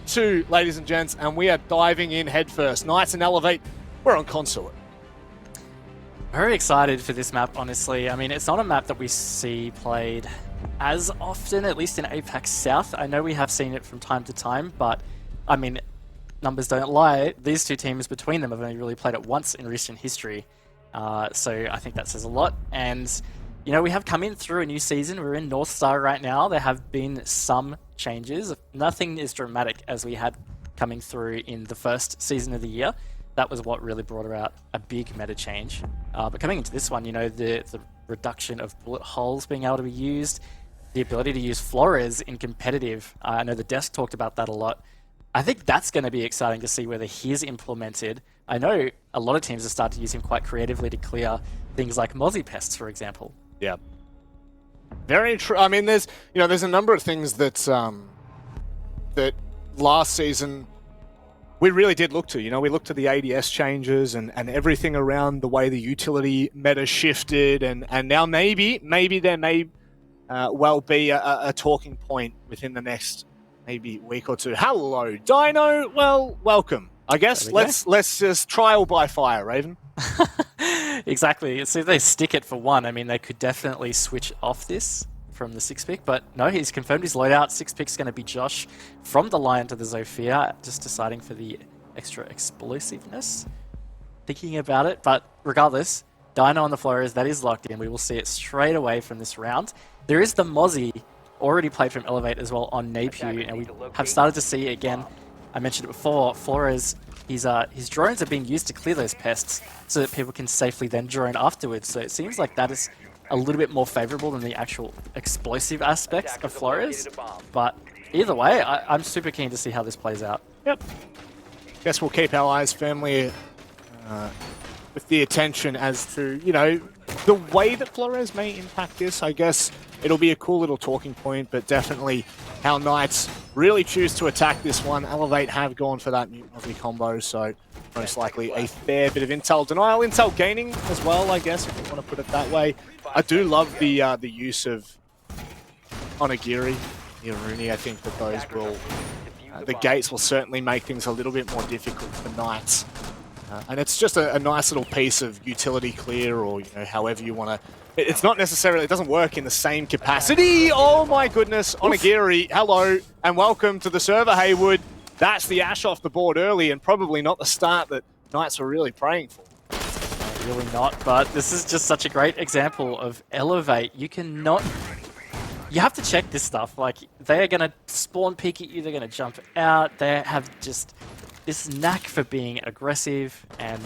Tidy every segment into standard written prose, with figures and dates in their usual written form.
2, ladies and gents, and we are diving in headfirst. Knights and Elevate, we're on Consulate. Very excited for this map, honestly. I mean, it's not a map that we see played as often, at least in APAC South. I know we have seen it from time to time, but I mean, numbers don't lie. These two teams between them have only really played it once in recent history. So I think that says a lot. And, you know, we have come in through a new season. We're in North Star right now. There have been some changes. Nothing as dramatic as we had coming through in the first season of the year. That was what really brought about a big meta change. But coming into this one, you know, the reduction of bullet holes being able to be used, the ability to use Flores in competitive. I know the desk talked about that a lot. I think that's going to be exciting to see whether he's implemented. I know a lot of teams have started to use him quite creatively to clear things like Mozzie pests, for example. Yeah. Very true. I mean, there's a number of things that that last season we really did look to. You know, we looked to the ADS changes and everything around the way the utility meta shifted, and now maybe there may well be a talking point within the next maybe week or two. Hello, Dino. Well, welcome. I guess let's just trial by fire, Raven. Exactly. So if they stick it for one, I mean, they could definitely switch off this from the 6 pick, but no, he's confirmed his loadout. 6 pick's going to be Josh from the Lion to the Zofia, just deciding for the extra explosiveness, thinking about it. But regardless, Dino on the Flores, that is locked in. We will see it straight away from this round. There is the Mozzie already played from Elevate as well on Napew, and we have started to see again. I mentioned it before, Flores, his drones are being used to clear those pests so that people can safely then drone afterwards. So it seems like that is a little bit more favorable than the actual explosive aspects of Flores. But either way, I'm super keen to see how this plays out. Yep. Guess we'll keep our eyes firmly with the attention as to, you know, the way that Flores may impact this. I guess it'll be a cool little talking point, but definitely how Knights really choose to attack this one. Elevate have gone for that Mute Mozzie combo, so most likely a fair bit of intel denial. Intel gaining as well, I guess, if you want to put it that way. I do love the use of Onigiri, Iruni. I think that those will, the gates will certainly make things a little bit more difficult for Knights. And it's just a nice little piece of utility clear, or, you know, however you want to. It's not necessarily, it doesn't work in the same capacity. Oh my goodness, Onigiri, hello, and welcome to the server, Haywood. That's the ash off the board early, and probably not the start that Knights were really praying for. Really not, but this is just such a great example of Elevate. You have to check this stuff. Like, they are going to spawn peek at you, they're going to jump out, they have just this knack for being aggressive and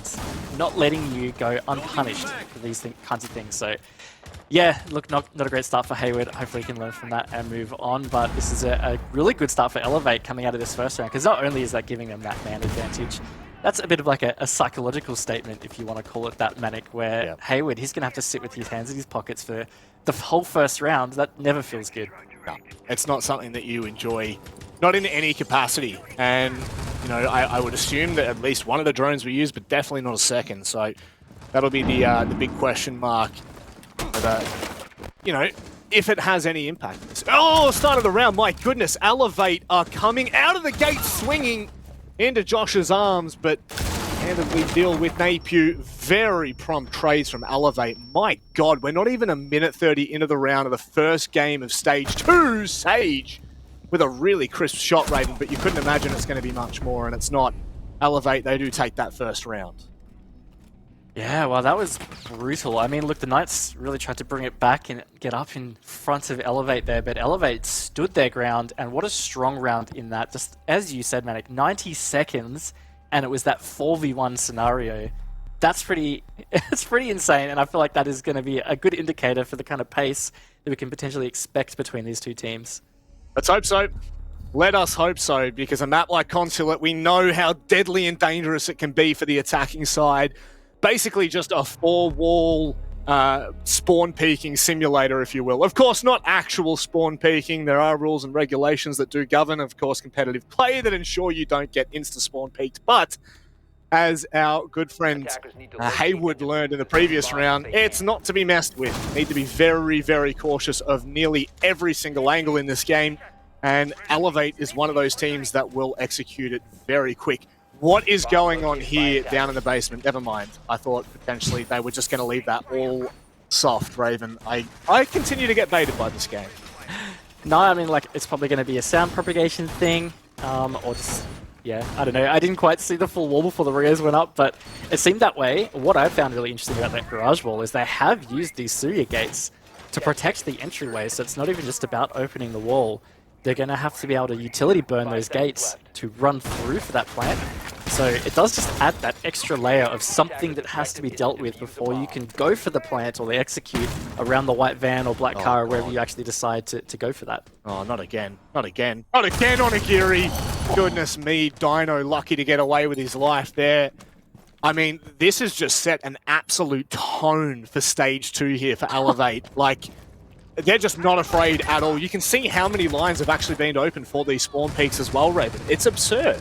not letting you go unpunished for these kinds of things. So yeah, look, not a great start for Haywood. Hopefully he can learn from that and move on, but this is a really good start for Elevate coming out of this first round, because not only is that giving them that man advantage, that's a bit of like a psychological statement, if you want to call it that, Manic, where Haywood, he's going to have to sit with his hands in his pockets for the whole first round. That never feels good. No, it's not something that you enjoy, not in any capacity. And, you know, I would assume that at least one of the drones we use, but definitely not a second. So that'll be the big question mark. But, you know, if it has any impact. Oh, start of the round, my goodness. Elevate are coming out of the gate swinging into Josh's arms, but handedly deal with Napew. Very prompt trades from Elevate. My God, we're not even a minute 30 into the round of the first game of Stage 2. Sage with a really crisp shot, Raven, but you couldn't imagine it's going to be much more, and it's not. Elevate, they do take that first round. Yeah, well, that was brutal. I mean, look, the Knights really tried to bring it back and get up in front of Elevate there, but Elevate stood their ground, and what a strong round in that. Just as you said, Manic, 90 seconds, and it was that 4v1 scenario. That's pretty, it's pretty insane, and I feel like that is going to be a good indicator for the kind of pace that we can potentially expect between these two teams. Let's hope so. Let us hope so, because a map like Consulate, we know how deadly and dangerous it can be for the attacking side. Basically just a four-wall spawn peeking simulator, if you will. Of course, not actual spawn peeking. There are rules and regulations that do govern, of course, competitive play that ensure you don't get insta-spawn peeked. But as our good friend Haywood learned in the previous round, it's not to be messed with. Need to be very, very cautious of nearly every single angle in this game. And Elevate is one of those teams that will execute it very quick. What is going on here down in the basement? Never mind. I thought potentially they were just going to leave that all soft, Raven. I continue to get baited by this game. No, I mean, like, it's probably going to be a sound propagation thing, or just, yeah, I don't know. I didn't quite see the full wall before the Rios went up, but it seemed that way. What I found really interesting about that garage wall is they have used these Surya gates to protect the entryway, so it's not even just about opening the wall. They're going to have to be able to utility burn those gates to run through for that plant. So it does just add that extra layer of something that has to be dealt with before you can go for the plant or the execute around the white van or black car or wherever you actually decide to go for that. Oh, not again. Not again. Not again on Agiri. Goodness me, Dino lucky to get away with his life there. I mean, this has just set an absolute tone for Stage 2 here for Elevate. Like, they're just not afraid at all. You can see how many lines have actually been open for these spawn peaks as well, Raven. It's absurd.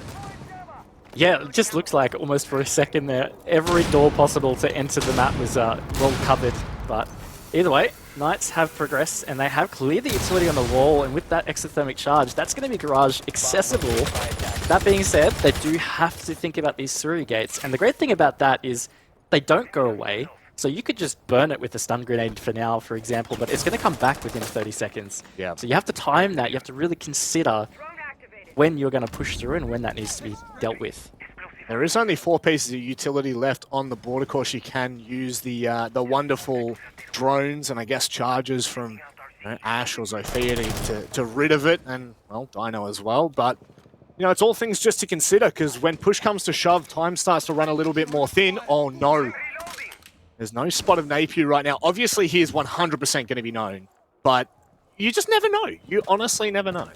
Yeah, it just looks like almost for a second there, every door possible to enter the map was well covered. But either way, Knights have progressed and they have cleared the utility on the wall, and with that exothermic charge, that's going to be garage accessible. That being said, they do have to think about these Surya gates, and the great thing about that is they don't go away. So you could just burn it with a stun grenade for now, for example, but it's going to come back within 30 seconds. Yeah. So you have to time that. You have to really consider when you're going to push through and when that needs to be dealt with. There is only 4 pieces of utility left on the board. Of course, you can use the wonderful drones and I guess charges from Ash or Zofia to rid of it, and, well, Dino as well. But, you know, it's all things just to consider, because when push comes to shove, time starts to run a little bit more thin. Oh, no. There's no spot of Napier right now. Obviously, he is 100% going to be known, but you just never know. You honestly never know.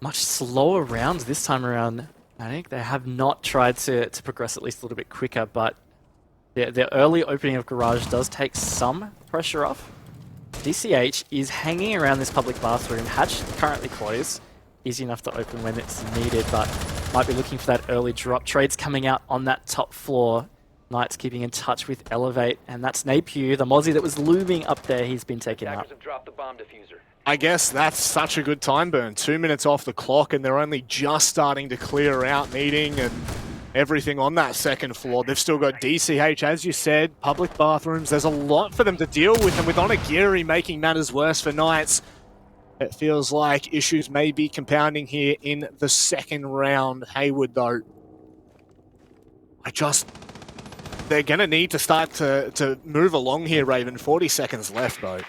Much slower rounds this time around. I think they have not tried to progress at least a little bit quicker, but the early opening of garage does take some pressure off. DCH is hanging around this public bathroom. Hatch currently closed. Easy enough to open when it's needed, but might be looking for that early drop. Trades coming out on that top floor. Knights keeping in touch with Elevate, and that's Napier, the Mozzie that was looming up there. He's been taken out. I guess that's such a good time burn. 2 minutes off the clock, and they're only just starting to clear out meeting and everything on that second floor. They've still got DCH, as you said, public bathrooms. There's a lot for them to deal with, and with Onigiri making matters worse for Knights, it feels like issues may be compounding here in the second round. Hayward, though, they're going to need to start to move along here, Raven. 40 seconds left, though.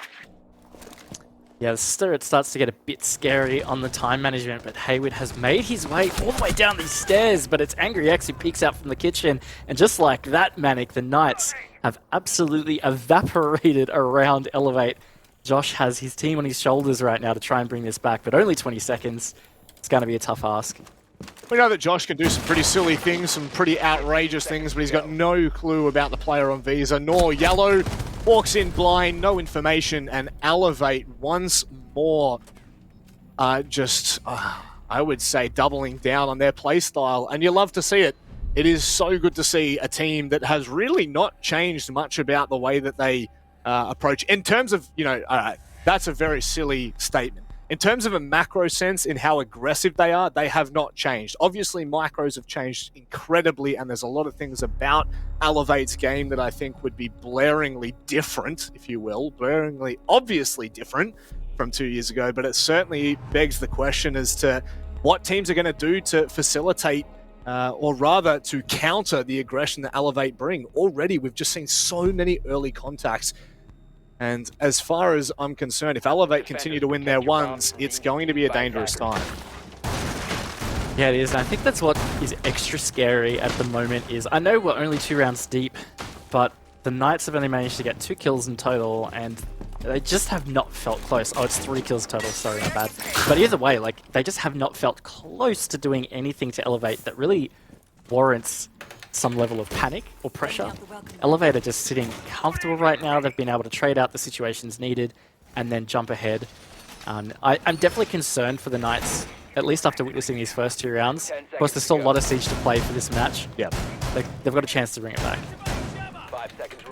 Yeah, it starts to get a bit scary on the time management, but Hayward has made his way all the way down these stairs, but it's Angry X who peeks out from the kitchen, and just like that, Manic, the Knights have absolutely evaporated around Elevate. Josh has his team on his shoulders right now to try and bring this back, but only 20 seconds. It's going to be a tough ask. We know that Josh can do some pretty silly things, some pretty outrageous things, but he's got no clue about the player on Visa, nor Yellow. Walks in blind, no information, and Elevate once more I would say, doubling down on their play style, and you love to see it. It is so good to see a team that has really not changed much about the way that they approach. In terms of, that's a very silly statement. In terms of a macro sense in how aggressive they are, they have not changed. Obviously, micros have changed incredibly, and there's a lot of things about Elevate's game that I think would be blaringly different, if you will, blaringly obviously different from 2 years ago, but it certainly begs the question as to what teams are going to do to facilitate or rather to counter the aggression that Elevate bring. Already, we've just seen so many early contacts. And as far as I'm concerned, if Elevate continue to win their ones, it's going to be a dangerous time. Yeah, it is. And I think that's what is extra scary at the moment is, I know we're only 2 rounds deep, but the Knights have only managed to get 2 kills in total, and they just have not felt close. Oh, it's 3 kills total. Sorry, my bad. But either way, they just have not felt close to doing anything to Elevate that really warrants some level of panic or pressure. Elevate are just sitting comfortable right now. They've been able to trade out the situations needed and then jump ahead. I'm definitely concerned for the Knights, at least after witnessing these first 2 rounds. Of course, there's still a lot of siege to play for this match. Yeah, they've got a chance to bring it back.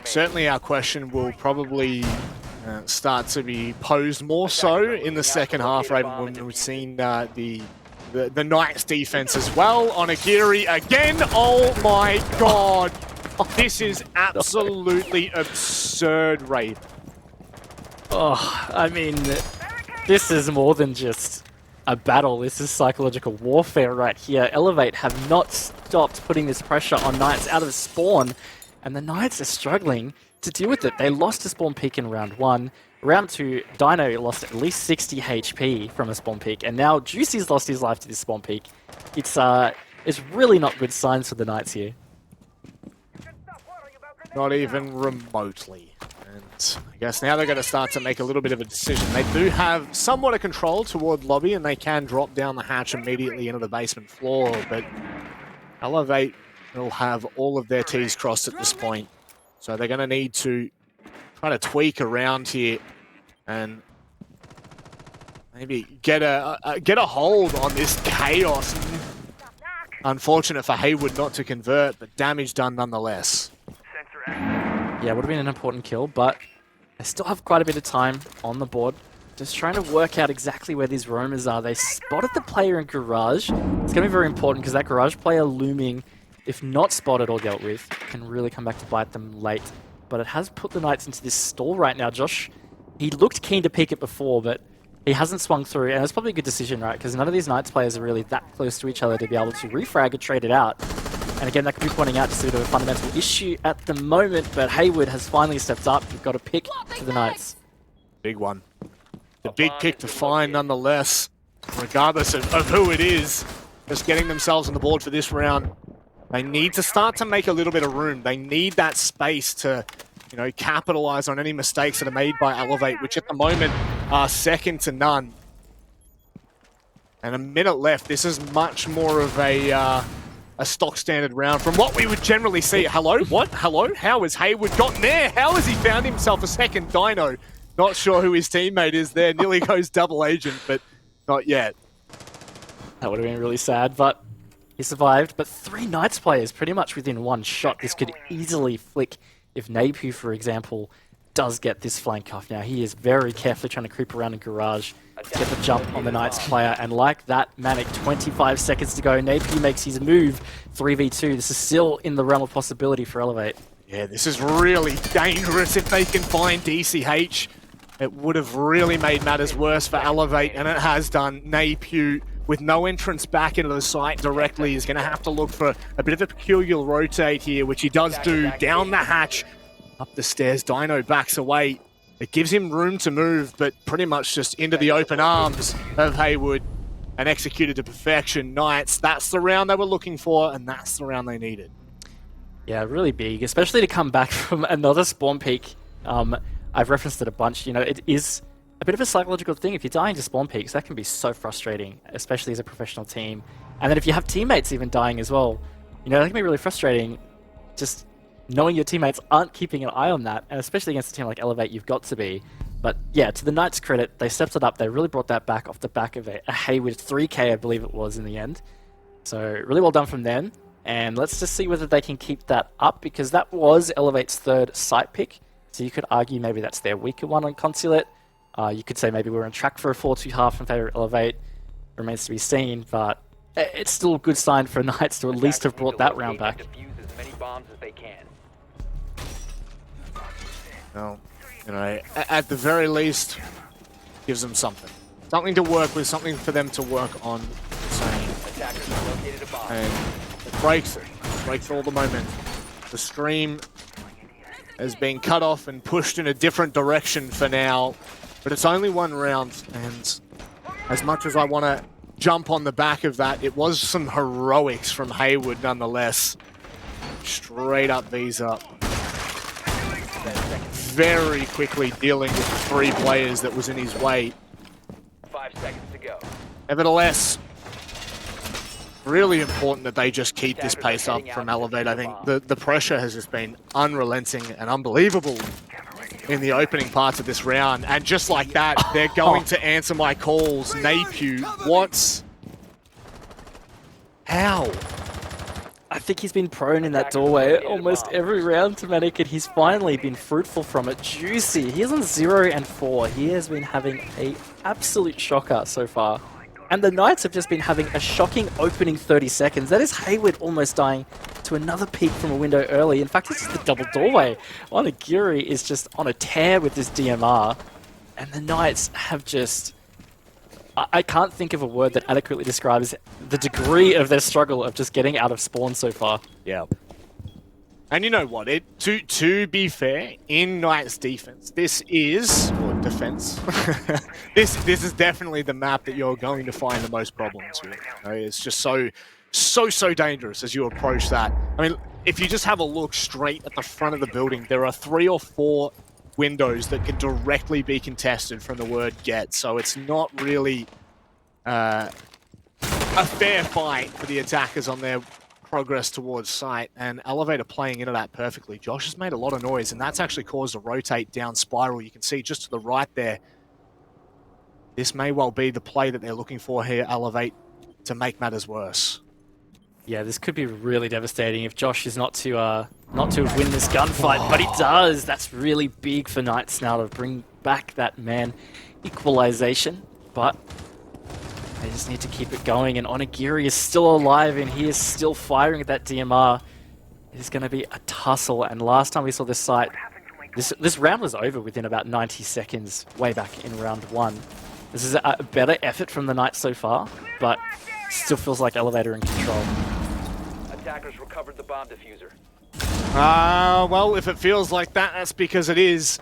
Certainly our question will probably start to be posed more so in the second half, right? When we've seen the Knight's defense as well on Agiri again. Oh my god! This is absolutely absurd, Raven. Oh, I mean, this is more than just a battle. This is psychological warfare right here. Elevate have not stopped putting this pressure on Knights out of spawn, and the Knights are struggling to deal with it. They lost a spawn peak in round 1. Round 2, Dino lost at least 60 HP from a spawn peak, and now Juicy's lost his life to this spawn peak. It's really not good signs for the Knights here. Not even remotely. And I guess now they're going to start to make a little bit of a decision. They do have somewhat of control toward lobby, and they can drop down the hatch immediately into the basement floor, but Elevate will have all of their T's crossed at this point. So they're going to need to try to tweak around here and maybe get a hold on this chaos. Unfortunate for Haywood not to convert, but damage done nonetheless. Yeah, would have been an important kill, but they still have quite a bit of time on the board. Just trying to work out exactly where these roamers are. They spotted the player in Garage. It's going to be very important because that Garage player looming, if not spotted or dealt with, can really come back to bite them late. But it has put the Knights into this stall right now. Josh, he looked keen to peek it before, but he hasn't swung through. And it's probably a good decision, right? Because none of these Knights players are really that close to each other to be able to refrag or trade it out. And again, that could be pointing out just a bit of a fundamental issue at the moment, but Haywood has finally stepped up. You've got a pick for the Knights. Big one. The big pick to find nonetheless, regardless of who it is. Just getting themselves on the board for this round. They need to start to make a little bit of room. They need that space to, you know, capitalize on any mistakes that are made by Elevate, which at the moment are second to none. And a minute left. This is much more of a stock standard round from what we would generally see. Hello? What? Hello? How has Haywood gotten there? How has he found himself a second Dino? Not sure who his teammate is there. Nearly goes double agent, but not yet. That would have been really sad, but he survived. But 3 Knights players pretty much within one shot. This could easily flick if Nabu, for example, does get this flank off. Now, he is very carefully trying to creep around in Garage, get the jump on the Knights player, and like that, Manic, 25 seconds to go. Napier makes his move, 3v2. This is still in the realm of possibility for Elevate. Yeah, this is really dangerous if they can find DCH. It would have really made matters worse for Elevate, and it has done. Napier, with no entrance back into the site directly, is going to have to look for a bit of a peculiar rotate here, which he does do. Down the hatch, up the stairs, Dino backs away. It gives him room to move, but pretty much just into the open arms of Haywood and executed to perfection. Knights, that's the round they were looking for, and that's the round they needed. Yeah, really big, especially to come back from another spawn peak. I've referenced it a bunch. You know, it is a bit of a psychological thing. If you're dying to spawn peaks, that can be so frustrating, especially as a professional team. And then if you have teammates even dying as well, you know, that can be really frustrating. Just knowing your teammates aren't keeping an eye on that, and especially against a team like Elevate, you've got to be. But yeah, to the Knights' credit, they stepped it up. They really brought that back off the back of a Haywood 3K, I believe it was in the end. So really well done from them. And let's just see whether they can keep that up, because that was Elevate's 3rd site pick. So you could argue maybe that's their weaker one on Consulate. You could say maybe we're on track for a 4-2 in favor of Elevate. Remains to be seen, but it's still a good sign for Knights to at least have brought that round back. Well, you know, at the very least, gives them something. Something to work with, something for them to work on. And it breaks it. Breaks all the momentum. The stream has been cut off and pushed in a different direction for now, but it's only one round, and as much as I want to jump on the back of that, it was some heroics from Haywood nonetheless. Straight up V's up. Very quickly dealing with the 3 players that was in his way. 5 seconds to go. Nevertheless, really important that they just keep this pace up from Elevate. I think the pressure has just been unrelenting and unbelievable in the opening parts of this round. And just like that, they're going to answer my calls. Napier, what? How? I think he's been prone in that doorway almost every round to Manic, and he's finally been fruitful from it. Juicy. He's on 0 and 4. He has been having a absolute shocker so far. And the Knights have just been having a shocking opening 30 seconds. That is Hayward almost dying to another peek from a window early. In fact, it's just the double doorway. Onigiri is just on a tear with this DMR. And the Knights have just... I can't think of a word that adequately describes the degree of their struggle of just getting out of spawn so far. Yeah. And you know what? To be fair, in Knight's defense, this is, or defense, this is definitely the map that you're going to find the most problems with. You know, it's just so dangerous as you approach that. I mean, if you just have a look straight at the front of the building, there are 3 or 4 windows that can directly be contested from the word get, so it's not really a fair fight for the attackers on their progress towards site, and Elevator playing into that perfectly. Josh has made a lot of noise, and that's actually caused a rotate down spiral. You can see just to the right there. This may well be the play that they're looking for here, Elevate, to make matters worse. Yeah, this could be really devastating if Josh is not to win this gunfight, but he does. That's really big for Knights now to bring back that man equalization, but they just need to keep it going, and Onigiri is still alive, and he is still firing at that DMR. It's going to be a tussle, and last time we saw this site, this round was over within about 90 seconds, way back in round 1. This is a better effort from the Knights so far, but still feels like Elevator in control. Attackers recovered the bomb diffuser. Well, if it feels like that, that's because it is.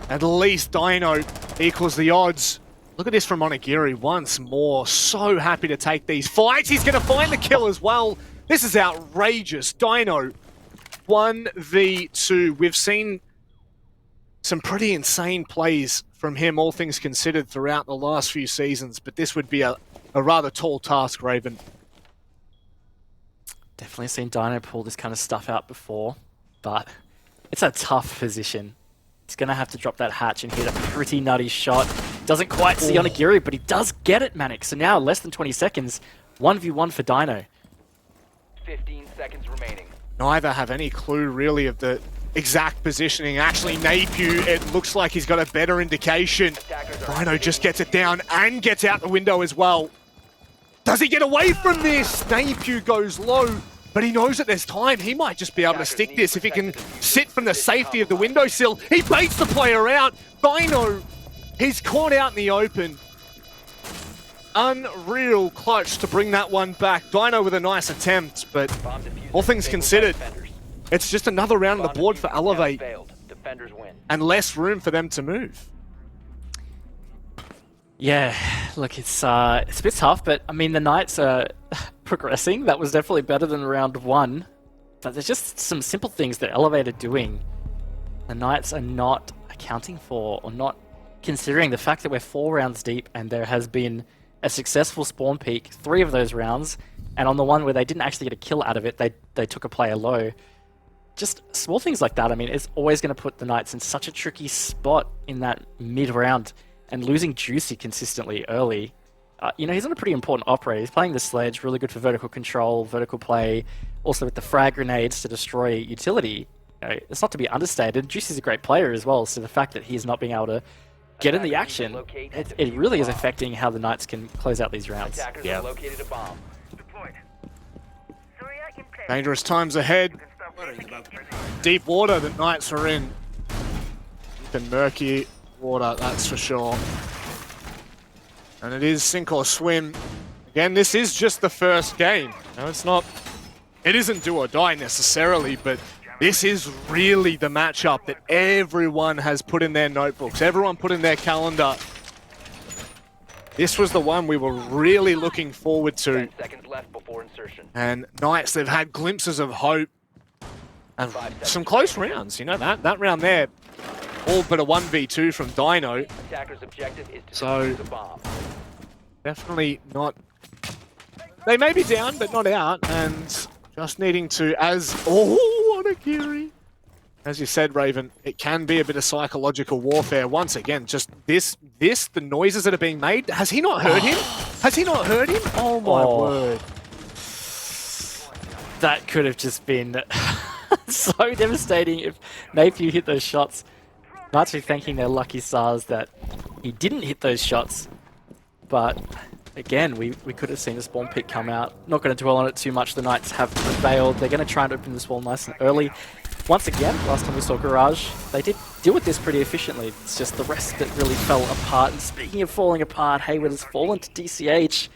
At least Dino equals the odds. Look at this from Onigiri once more. So happy to take these fights. He's going to find the kill as well. This is outrageous. Dino, 1v2. We've seen some pretty insane plays from him, all things considered, throughout the last few seasons, but this would be a rather tall task, Raven. Definitely seen Dino pull this kind of stuff out before, but it's a tough position. He's going to have to drop that hatch and hit a pretty nutty shot. Doesn't quite see Onigiri, but he does get it, Manic. So now, less than 20 seconds, 1v1 for Dino. 15 seconds remaining. Neither have any clue, really, of the exact positioning. Actually, Napier, it looks like he's got a better indication. Dino just gets it down and gets out the window as well. Does he get away from this? Napier goes low, but he knows that there's time. He might just be able to stick this if he can sit from the safety of the windowsill. He baits the player out. Dino, he's caught out in the open. Unreal clutch to bring that one back. Dino with a nice attempt, but all things considered, it's just another round on the board for Elevate and less room for them to move. Yeah, look, it's a bit tough, but I mean, the Knights are progressing. That was definitely better than round 1. But there's just some simple things that Elevate are doing. The Knights are not accounting for, or not considering the fact that we're 4 rounds deep and there has been a successful spawn peak, 3 of those rounds, and on the one where they didn't actually get a kill out of it, they took a player low. Just small things like that. I mean, it's always going to put the Knights in such a tricky spot in that mid-round. And losing Juicy consistently early, you know, he's on a pretty important operator. He's playing the sledge, really good for vertical control, vertical play, also with the frag grenades to destroy utility. You know, it's not to be understated. Juicy's a great player as well, so the fact that he's not being able to get in the action, it really is affecting how the Knights can close out these rounds. Yeah. Dangerous times ahead. Deep water that Knights are in. Deep and murky water, that's for sure. And it is sink or swim. Again, this is just the first game. No, it's not. It isn't do or die necessarily, but this is really the matchup that everyone has put in their notebooks. Everyone put in their calendar. This was the one we were really looking forward to. 10 seconds left before insertion. And Knights, they've had glimpses of hope. And some close rounds, you know, that round there. All but a 1v2 from Dino. Attacker's objective is to So, defuse the bomb. definitely not... They may be down, but not out. And just needing to, Oh, Onigiri! As you said, Raven, it can be a bit of psychological warfare. Once again, just the noises that are being made. Has he not heard him? Has he not heard him? Oh my word. That could have just been so devastating if Napier hit those shots. Knights be thanking their lucky stars that he didn't hit those shots. But again, we could have seen the spawn pick come out. Not going to dwell on it too much. The Knights have prevailed. They're going to try and open this wall nice and early. Once again, last time we saw Garage, they did deal with this pretty efficiently. It's just the rest that really fell apart. And speaking of falling apart, Hayward has fallen to DCH.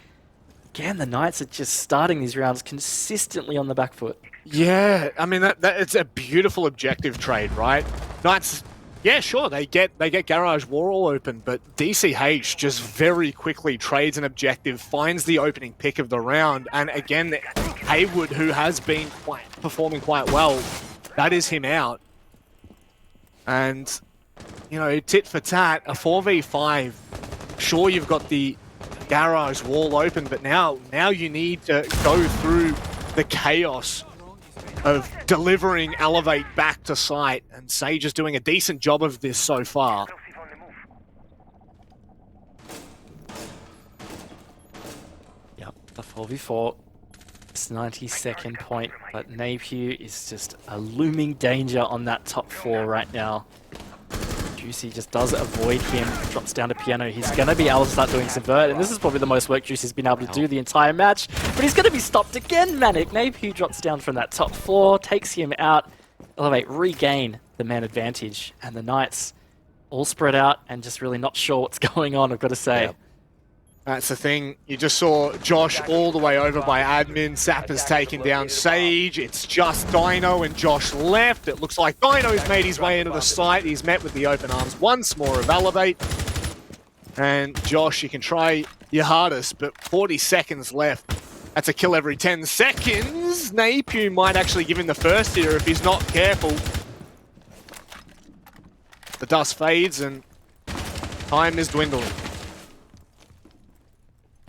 Again, the Knights are just starting these rounds consistently on the back foot. Yeah, I mean, that it's a beautiful objective trade, right? Knights, yeah, sure, they get Garage War all open, but DCH just very quickly trades an objective, finds the opening pick of the round, and again, Hayward, who has been performing quite well, that is him out. And, you know, tit for tat, a 4v5, sure, you've got the Garage wall open, but now you need to go through the chaos of delivering Elevate back to site, and Sage is doing a decent job of this so far. Yep, the 4v4. It's 92nd point, but Napier is just a looming danger on that top floor right now. Juicy just does avoid him, drops down to Piano. He's going to be able to start doing some vert, and this is probably the most work Juicy's been able to do the entire match, but he's going to be stopped again, Manic. Napier drops down from that top floor, takes him out. Elevate regain the man advantage, and the Knights all spread out and just really not sure what's going on, I've got to say. Yep. That's the thing. You just saw Josh all the way over by admin. Zappa's taking down Sage. It's just Dino and Josh left. It looks like Dino's made his way into the site. He's met with the open arms once more of Elevate. And Josh, you can try your hardest, but 40 seconds left. That's a kill every 10 seconds. Napier might actually give him the first here if he's not careful. The dust fades and time is dwindling.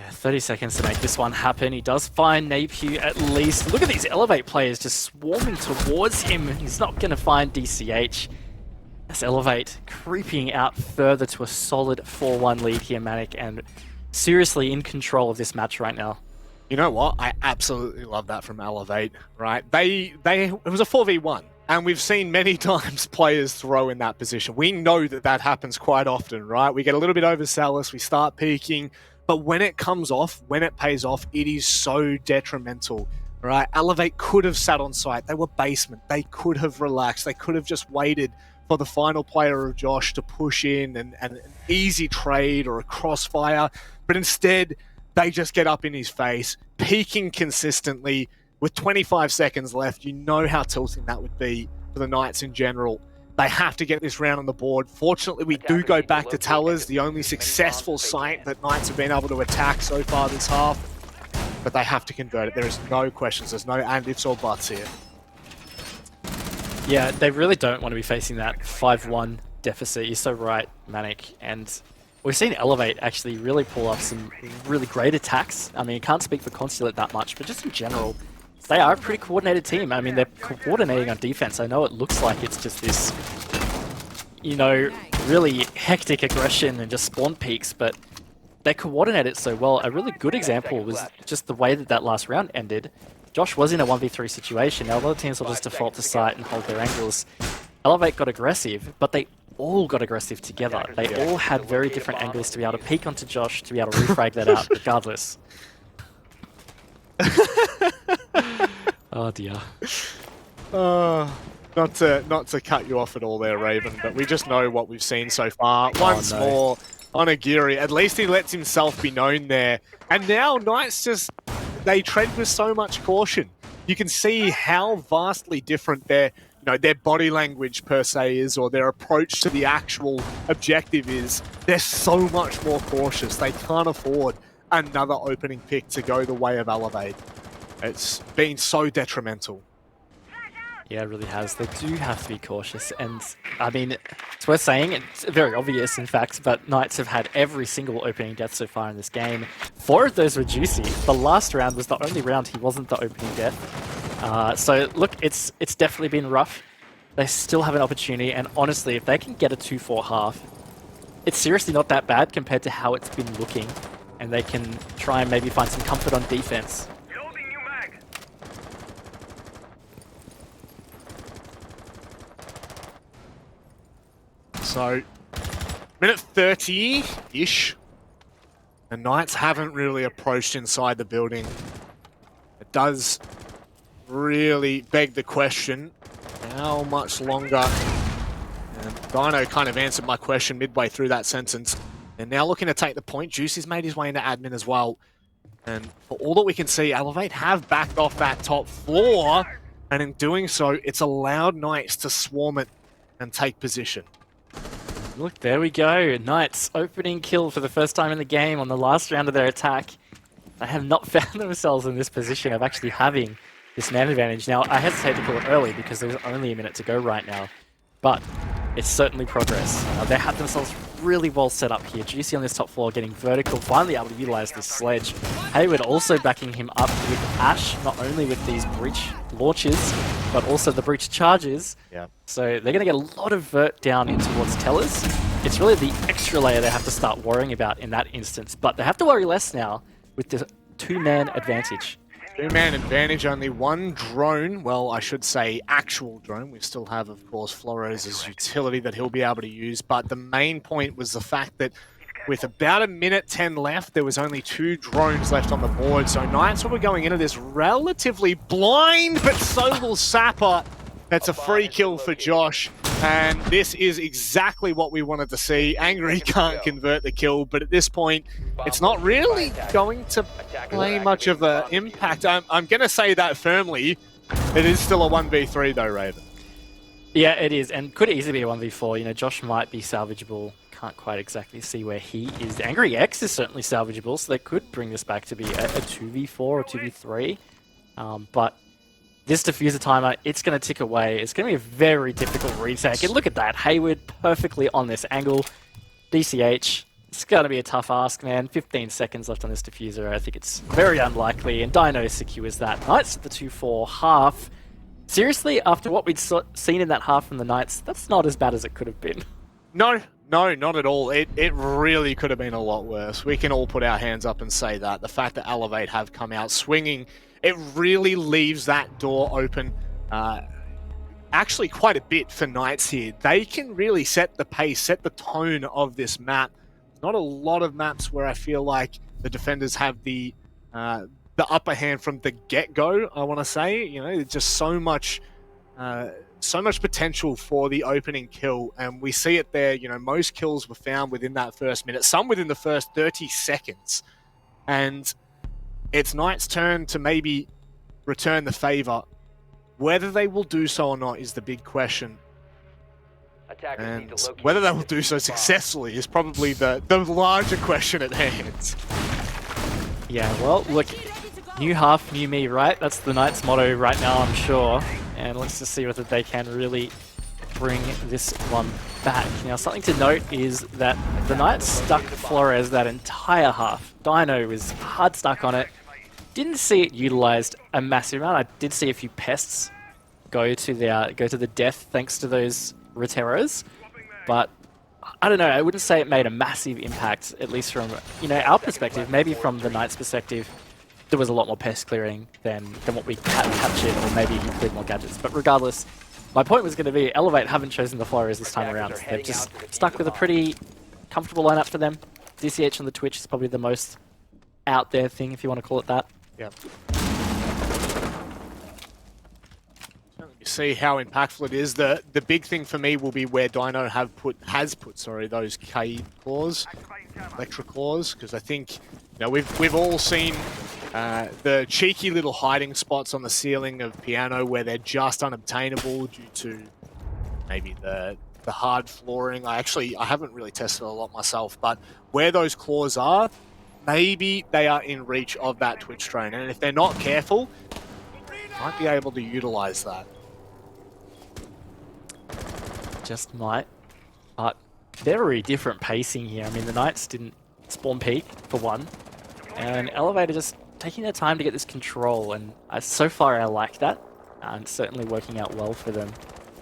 30 seconds to make this one happen. He does find Napier at least. Look at these Elevate players just swarming towards him. He's not going to find DCH. That's Elevate creeping out further to a solid 4-1 lead here, Manic, and seriously in control of this match right now. You know what? I absolutely love that from Elevate, right? It was a 4v1, and we've seen many times players throw in that position. We know that happens quite often, right? We get a little bit overzealous, we start peeking, but when it comes off, when it pays off, it is so detrimental, right? Elevate could have sat on site. They were basement. They could have relaxed. They could have just waited for the final player of Josh to push in and an easy trade or a crossfire. But instead, they just get up in his face, peaking consistently. With 25 seconds left, you know how tilting that would be for the Knights in general. They have to get this round on the board. Fortunately, we do go back to Towers, the only successful site that Knights have been able to attack so far this half. But they have to convert it. There is no questions. There's no and ifs or buts here. Yeah, they really don't want to be facing that 5-1 deficit. You're so right, Manic. And we've seen Elevate actually really pull off some really great attacks. I mean, I can't speak for Consulate that much, but just in general, they are a pretty coordinated team. I mean, they're coordinating on defense. I know it looks like it's just this, you know, really hectic aggression and just spawn peaks, but they coordinate it so well. A really good example was just the way that last round ended. Josh was in a 1v3 situation. Now, a lot of teams will just default to site and hold their angles. Elevate got aggressive, but they all got aggressive together. They all had very different angles to be able to peek onto Josh, to be able to refrag that out, regardless. Oh dear. Not to cut you off at all there, Raven, but we just know what we've seen so far. Once more, Onigiri, at least he lets himself be known there. And now Knights just, they tread with so much caution. You can see how vastly different their body language per se is, or their approach to the actual objective is. They're so much more cautious. They can't afford another opening pick to go the way of Elevate. It's been so detrimental. Yeah, it really has. They do have to be cautious, and I mean, it's worth saying, it's very obvious in fact, but Knights have had every single opening death so far in this game. 4 of those were Juicy. The last round was the only round he wasn't the opening death. So look, it's definitely been rough. They still have an opportunity, and honestly, if they can get a 2-4 half, it's seriously not that bad compared to how it's been looking, and they can try and maybe find some comfort on defense. So, minute 30-ish. The Knights haven't really approached inside the building. It does really beg the question, how much longer? And Dino kind of answered my question midway through that sentence. They're now looking to take the point. Juicy's made his way into admin as well. And for all that we can see, Elevate have backed off that top floor. And in doing so, it's allowed Knights to swarm it and take position. Look, there we go. Knights opening kill for the first time in the game on the last round of their attack. They have not found themselves in this position of actually having this man advantage. Now, I hesitate to call it early because there's only a minute to go right now. But it's certainly progress. They have themselves really well set up here. Juicy on this top floor getting vertical, finally able to utilize this sledge. Hayward also backing him up with Ash, not only with these breach launches, but also the breach charges. Yeah. So they're going to get a lot of vert down in towards Tellers. It's really the extra layer they have to start worrying about in that instance, but they have to worry less now with the two-man advantage. Two-man advantage, only one drone. Well, I should say actual drone. We still have, of course, Flores' utility that he'll be able to use. But the main point was the fact that with about a minute 10 left, there was only 2 drones left on the board. So Knights were going into this relatively blind, but so will Sapper. That's a free kill for Josh. And this is exactly what we wanted to see. Angry can't convert the kill, but at this point, it's not really going to play much of an impact. I'm going to say that firmly. It is still a 1v3 though, Raven. Yeah, it is, and could easily be a 1v4. You know, Josh might be salvageable. Can't quite exactly see where he is. Angry X is certainly salvageable, so they could bring this back to be a 2v4 or 2v3. But this diffuser timer, it's going to tick away. It's going to be a very difficult retake. And look at that, Hayward perfectly on this angle. DCH, it's going to be a tough ask, man. 15 seconds left on this diffuser. I think it's very unlikely. And Dino secures that. Knights at the 2-4 half. Seriously, after what we'd seen in that half from the Knights, that's not as bad as it could have been. No, not at all. It really could have been a lot worse. We can all put our hands up and say that. The fact that Elevate have come out swinging, it really leaves that door open actually quite a bit for Knights here. They can really set the pace, set the tone of this map. Not a lot of maps where I feel like the defenders have the upper hand from the get-go, I want to say. You know, there's just so much potential for the opening kill, and we see it there. You know, most kills were found within that first minute, some within the first 30 seconds. And it's Knight's turn to maybe return the favor. Whether they will do so or not is the big question. And whether they will do so successfully is probably the larger question at hand. Yeah, well, look, new half, new me, right? That's the Knights motto right now, I'm sure. And let's just see whether they can really bring this one back. Now, something to note is that the Knights stuck Flores that entire half. Dino was hard stuck on it. Didn't see it utilized a massive amount. I did see a few pests go to the death thanks to those Roteros, but I don't know. I wouldn't say it made a massive impact, at least from our perspective. Maybe from the Knights' perspective, there was a lot more pest clearing than what we had captured, or maybe he cleared more gadgets. But regardless, my point was going to be Elevate haven't chosen the Flores this time around. They've just stuck with a pretty comfortable lineup for them. DCH on the Twitch is probably the most out there thing, if you want to call it that. Yeah. You see how impactful it is. The big thing for me will be where Dino has put those K claws, electric claws, because I think we've all seen the cheeky little hiding spots on the ceiling of Piano where they're just unobtainable due to maybe the hard flooring. I haven't really tested a lot myself, but where those claws are, maybe they are in reach of that Twitch drone, and if they're not careful, might be able to utilize that. Just might, but very different pacing here. I mean, the Knights didn't spawn peak, for one, and Elevator just taking their time to get this control, and so far I like that, and it's certainly working out well for them.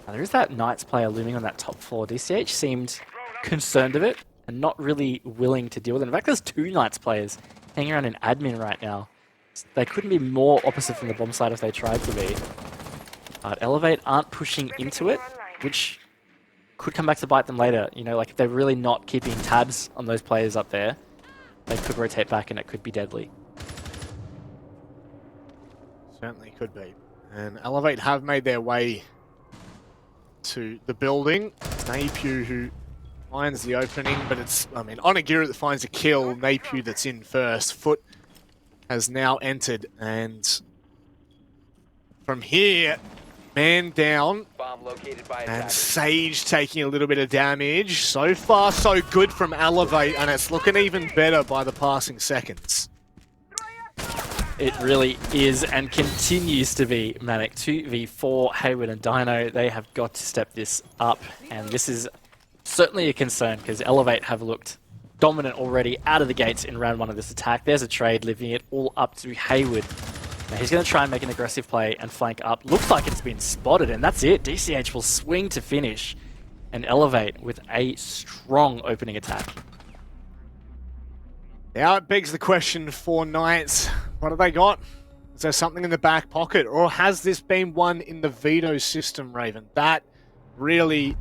There is that Knights player looming on that top floor. DCH seemed concerned of it, and not really willing to deal with it. In fact, there's 2 Knights players hanging around in admin right now. They couldn't be more opposite from the bomb side if they tried to be. But Elevate aren't pushing into it, which could come back to bite them later. You know, like if they're really not keeping tabs on those players up there, they could rotate back and it could be deadly. Certainly could be. And Elevate have made their way to the building. Napier who finds the opening, but it's, I mean, Onigiri that finds a kill. Napier that's in first. Foot has now entered, and from here, man down. Bomb located by And attackers. Sage taking a little bit of damage. So far, so good from Elevate, and it's looking even better by the passing seconds. It really is and continues to be manic. 2v4, Hayward and Dino, they have got to step this up, and this is certainly a concern because Elevate have looked dominant already out of the gates in round one of this attack. There's a trade, leaving it all up to Hayward. Now he's going to try and make an aggressive play and flank up. Looks like it's been spotted, and that's it. DCH will swing to finish and Elevate with a strong opening attack. Now it begs the question for Knights. What have they got? Is there something in the back pocket? Or has this been one in the veto system, Raven? That really,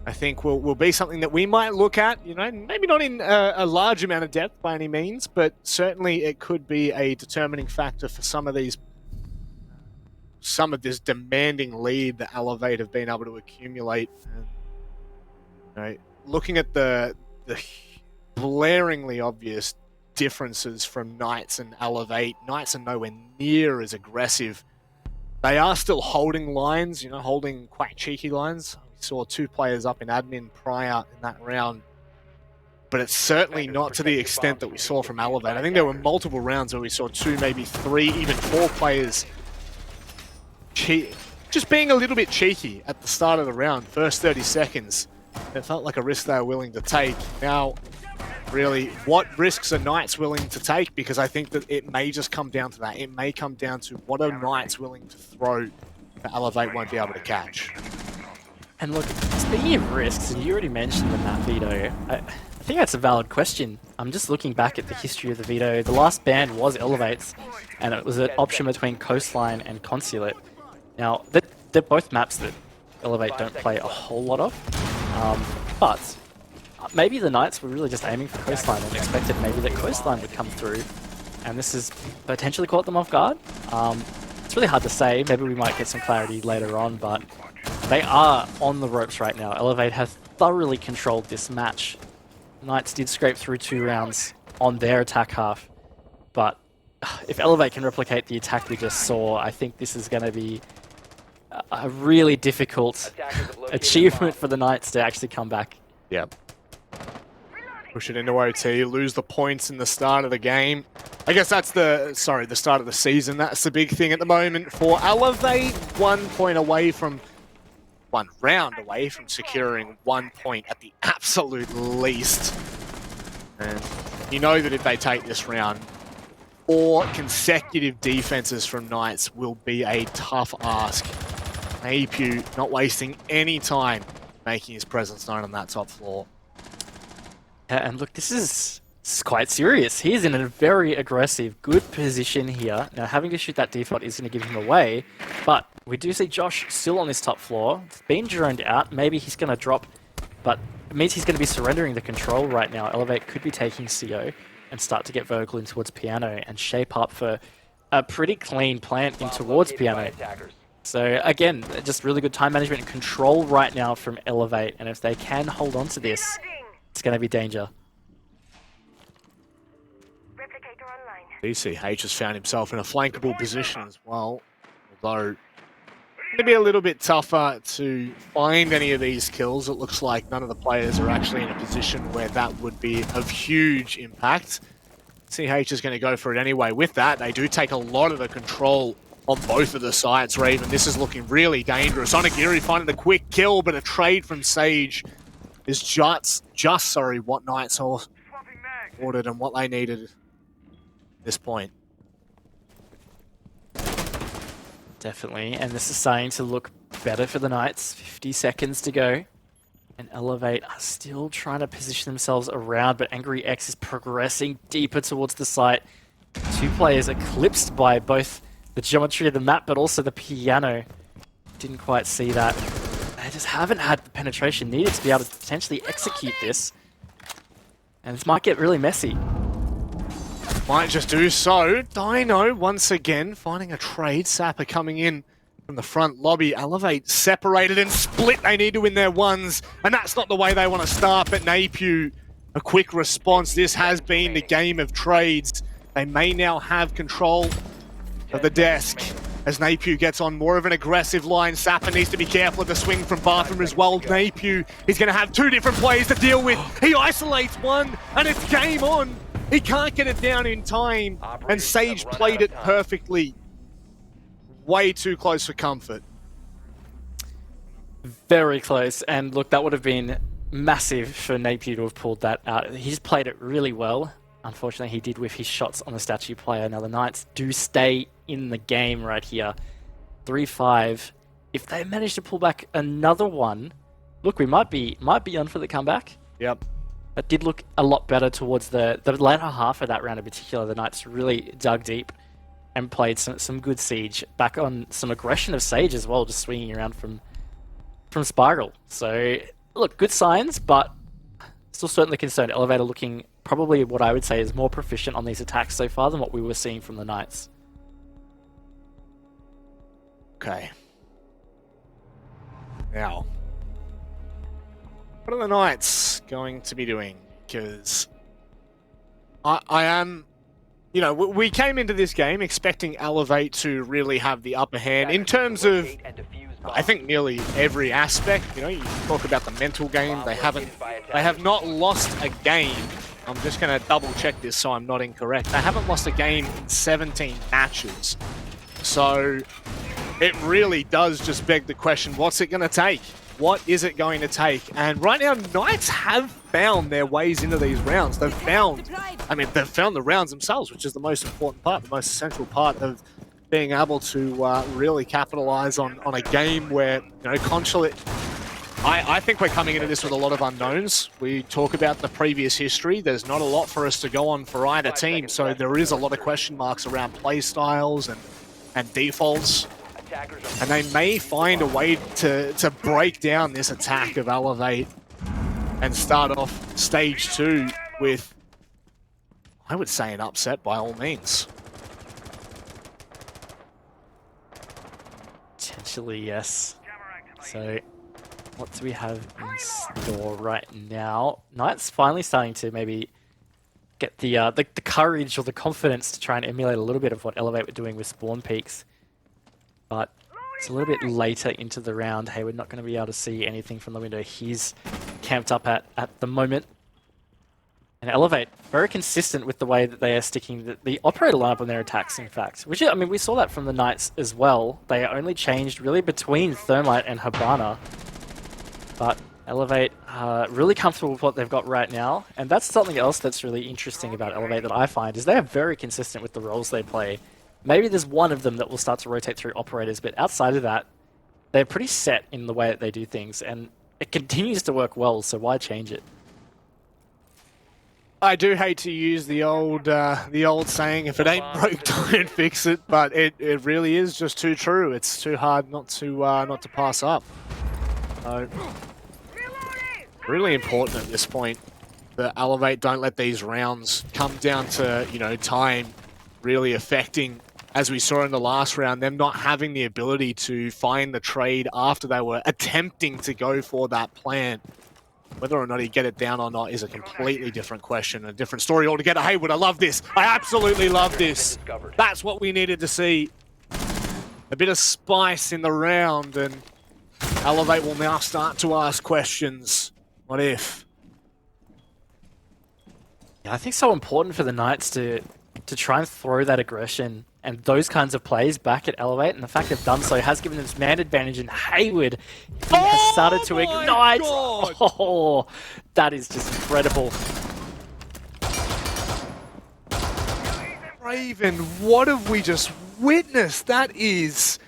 I think, will be something that we might look at. You know, maybe not in a large amount of depth by any means, but certainly it could be a determining factor for some of this demanding lead that Elevate have been able to accumulate. And, you know, looking at the blaringly obvious differences from Knights and Elevate. Knights are nowhere near as aggressive. They are still holding lines, you know, holding quite cheeky lines. We saw 2 players up in admin prior in that round, but it's certainly not to the extent that we saw from Elevate. I think there were multiple rounds where we saw 2, maybe 3, even 4 players just being a little bit cheeky at the start of the round, first 30 seconds. It felt like a risk they were willing to take. Now, really, what risks are Knights willing to take? Because I think that it may just come down to that. It may come down to what are Knights willing to throw that Elevate won't be able to catch. And look, speaking of risks, and you already mentioned the map veto, I think that's a valid question. I'm just looking back at the history of the veto. The last ban was Elevates, and it was an option between Coastline and Consulate. Now, they're both maps that Elevate don't play a whole lot of, but maybe the Knights were really just aiming for Coastline and expected maybe that Coastline would come through, and this has potentially caught them off guard. It's really hard to say. Maybe we might get some clarity later on, but they are on the ropes right now. Elevate has thoroughly controlled this match. Knights did scrape through 2 rounds on their attack half, but if Elevate can replicate the attack we just saw, I think this is going to be a really difficult achievement for the Knights to actually come back. Yep. Push it into OT, lose the points in the start of the game. I guess that's the start of the season. That's the big thing at the moment for Elevate. 1 point away from, 1 round away from securing 1 point at the absolute least. And you know that if they take this round, 4 consecutive defenses from Knights will be a tough ask. Napier not wasting any time making his presence known on that top floor. Yeah, and look, this is quite serious. He's in a very aggressive, good position here. Now, having to shoot that default is going to give him away, but we do see Josh still on this top floor. It's been droned out. Maybe he's going to drop, but it means he's going to be surrendering the control right now. Elevate could be taking CO and start to get vertical in towards Piano and shape up for a pretty clean plant in towards Piano. So again, just really good time management and control right now from Elevate, and if they can hold on to this, it's going to be danger. DCH has found himself in a flankable position as well, although it's going to be a little bit tougher to find any of these kills. It looks like none of the players are actually in a position where that would be of huge impact. CH is going to go for it anyway. With that, they do take a lot of the control on both of the sides, Raven. This is looking really dangerous. Onigiri finding the quick kill, but a trade from Sage is just what Knights ordered and what they needed at this point. Definitely, and this is starting to look better for the Knights. 50 seconds to go, and Elevate are still trying to position themselves around, but Angry X is progressing deeper towards the site. 2 players eclipsed by both the geometry of the map, but also the piano. Didn't quite see that. just haven't had the penetration needed to be able to potentially execute this. And this might get really messy. Might just do so. Dino, once again, finding a trade. Sapper coming in from the front lobby. Elevate separated and split. They need to win their ones. And that's not the way they want to start. But Napier, a quick response. This has been the game of trades. They may now have control of the desk. As Napier gets on more of an aggressive line, Sapper needs to be careful of the swing from Bathroom as well. Napier is going to have two different plays to deal with. He isolates one, and it's game on. He can't get it down in time, and Sage played it perfectly. Way too close for comfort. Very close, and look, that would have been massive for Napier to have pulled that out. He's played it really well. Unfortunately, he did whiff his shots on the statue player. Now the Knights do stay in the game right here. 3-5. If they manage to pull back another one, look, we might be on for the comeback. Yep. That did look a lot better towards the latter half of that round in particular. The Knights really dug deep and played some good siege. Back on some aggression of Sage as well, just swinging around from Spiral. So, look, good signs, but still certainly concerned. Elevator looking probably what I would say is more proficient on these attacks so far than what we were seeing from the Knights. Okay. Now, what are the Knights going to be doing? Because I am, you know, we came into this game expecting Elevate to really have the upper hand in terms of, I think, nearly every aspect. You know, you talk about the mental game. They have not lost a game. I'm just going to double check this so I'm not incorrect. They haven't lost a game in 17 matches. So it really does just beg the question, what's it going to take? What is it going to take? And right now, Knights have found their ways into these rounds. They've found the rounds themselves, which is the most important part, the most essential part of being able to really capitalize on a game where, you know, Consulate, I think we're coming into this with a lot of unknowns. We talk about the previous history. There's not a lot for us to go on for either team, so there is a lot of question marks around play styles and defaults. And they may find a way to break down this attack of Elevate and start off stage 2 with, I would say, an upset by all means. Potentially, yes. So, what do we have in store right now? Knights finally starting to maybe get the courage or the confidence to try and emulate a little bit of what Elevate were doing with spawn peaks. But it's a little bit later into the round. Hey, we're not going to be able to see anything from the window he's camped up at the moment. And Elevate, very consistent with the way that they are sticking the operator lineup on their attacks, in fact. Which, I mean, we saw that from the Knights as well. They only changed really between Thermite and Habana. But Elevate, really comfortable with what they've got right now. And that's something else that's really interesting about Elevate that I find, is they are very consistent with the roles they play. Maybe there's one of them that will start to rotate through operators, but outside of that, they're pretty set in the way that they do things, and it continues to work well, so why change it? I do hate to use the old saying, if it ain't broke, don't fix it, but it really is just too true. It's too hard not to pass up. So, really important at this point that Elevate don't let these rounds come down to, you know, time really affecting, as we saw in the last round, them not having the ability to find the trade after they were attempting to go for that plan. Whether or not he get it down or not is a completely different question, a different story altogether. Haywood, I love this. I absolutely love this. That's what we needed to see. A bit of spice in the round, and Elevate will now start to ask questions. What if? Yeah, I think it's so important for the Knights to try and throw that aggression and those kinds of plays back at Elevate, and the fact they've done so has given them this man advantage, and Haywood, he has started to ignite. God. Oh, that is just incredible. Raven, what have we just witnessed? That is,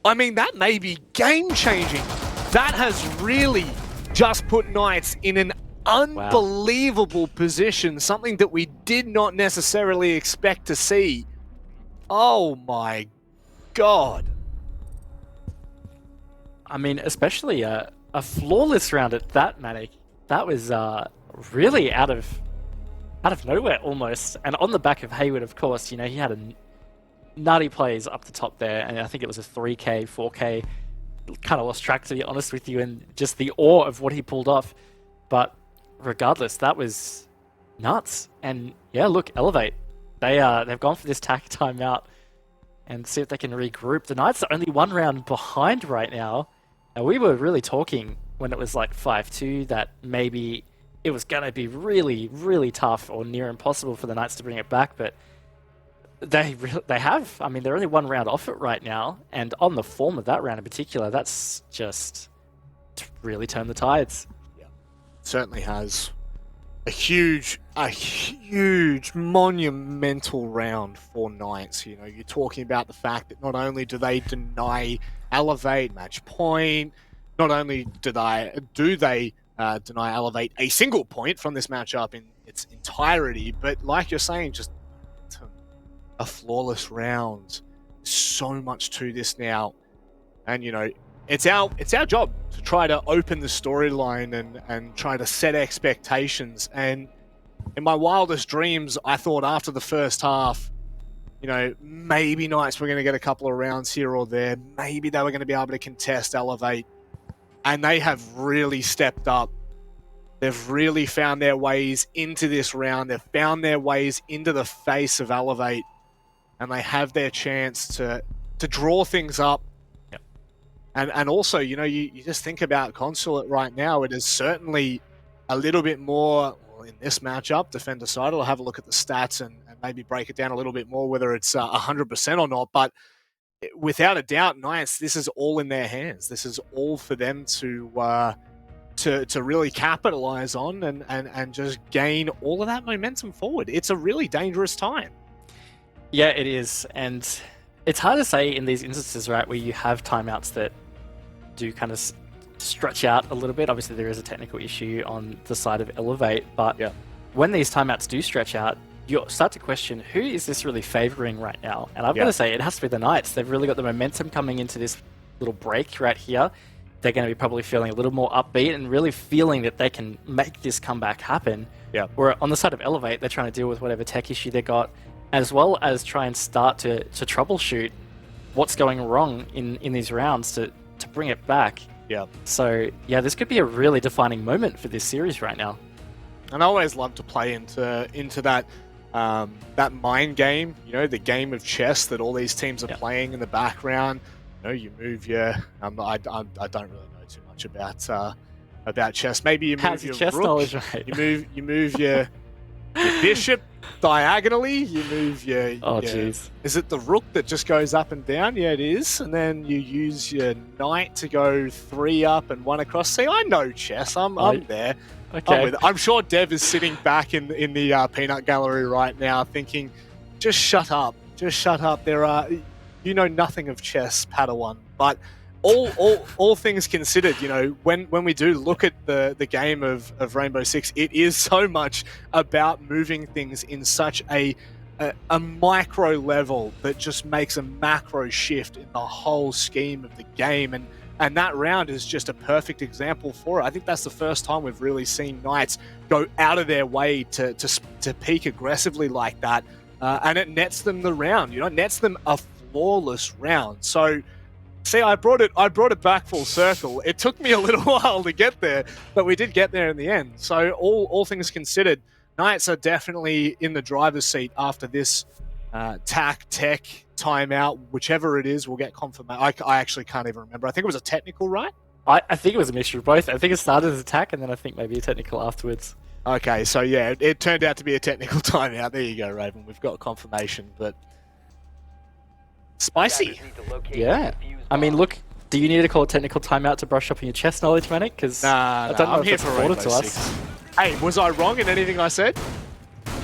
I mean, that may be game-changing. That has really just put Knights in an unbelievable position, something that we did not necessarily expect to see. Oh my God. I mean, especially a flawless round at that, Manic. That was really out of nowhere almost. And on the back of Hayward, of course, you know, he had a nutty plays up the top there, and I think it was a 3K, 4K. Kind of lost track, to be honest with you, and just the awe of what he pulled off. But regardless, that was nuts. And yeah, look, Elevate. They've gone for this tack timeout and see if they can regroup. The Knights are only 1 round behind right now. And we were really talking when it was like 5-2 that maybe it was going to be really, really tough or near impossible for the Knights to bring it back, but they have. I mean, they're only 1 round off it right now, and on the form of that round in particular, that's just really turned the tides. Yeah, certainly has. A huge, monumental round for Knights. You know, you're talking about the fact that not only do they deny Elevate match point, not only do they deny Elevate a single point from this matchup in its entirety, but like you're saying, just a flawless round. So much to this now, and you know, it's our job to try to open the storyline and try to set expectations. And in my wildest dreams, I thought after the first half, you know, maybe Knights were going to get a couple of rounds here or there. Maybe they were going to be able to contest Elevate, and they have really stepped up. They've really found their ways into this round. They've found their ways into the face of Elevate, and they have their chance to draw things up. Yep. And also, you know, you just think about Consulate right now. It is certainly a little bit more, well, in this matchup, defender side. I'll have a look at the stats and maybe break it down a little bit more, whether it's 100% or not. But without a doubt, Knights, this is all in their hands. This is all for them to really capitalize on and just gain all of that momentum forward. It's a really dangerous time. Yeah, it is. And it's hard to say in these instances, right, where you have timeouts that do kind of stretch out a little bit. Obviously, there is a technical issue on the side of Elevate, but when these timeouts do stretch out, you start to question, who is this really favoring right now? And I've got to say, it has to be the Knights. They've really got the momentum coming into this little break right here. They're going to be probably feeling a little more upbeat and really feeling that they can make this comeback happen. Yeah. Where on the side of Elevate, they're trying to deal with whatever tech issue they got, as well as try and start to troubleshoot what's going wrong in these rounds to bring it back. Yeah. So, yeah, this could be a really defining moment for this series right now. And I always love to play into that that mind game, you know, the game of chess that all these teams are playing in the background. You know, you move your... I don't really know too much about chess. Maybe you move your chess rook. knowledge, right? You move your bishop diagonally. You move your... jeez. Is it the rook that just goes up and down? Yeah, it is. And then you use your knight to go 3 up and 1 across. See, I know chess. I'm there. Okay. I'm sure Dev is sitting back in the peanut gallery right now thinking, just shut up. Just shut up. You know nothing of chess, Padawan. But all things considered, you know, when we do look at the game of Rainbow Six, it is so much about moving things in such a micro level that just makes a macro shift in the whole scheme of the game. And that round is just a perfect example for it. I think that's the first time we've really seen Knights go out of their way to peak aggressively like that. And it nets them the round, you know, it nets them a flawless round. So, see, I brought it back full circle. It took me a little while to get there, but we did get there in the end. So all things considered, Knights are definitely in the driver's seat after this tech timeout, whichever it is. We'll get confirmation. I actually can't even remember. I think it was a technical, right? I think it was a mixture of both. I think it started as attack, and then I think maybe a technical afterwards. Okay, so yeah, it turned out to be a technical timeout. There you go, Raven. We've got confirmation, but spicy. Yeah. I mean, look, do you need to call a technical timeout to brush up on your chess knowledge, Manic? Because I don't know I'm if here it's for important Rainbow to Six. us. Hey, was I wrong in anything I said?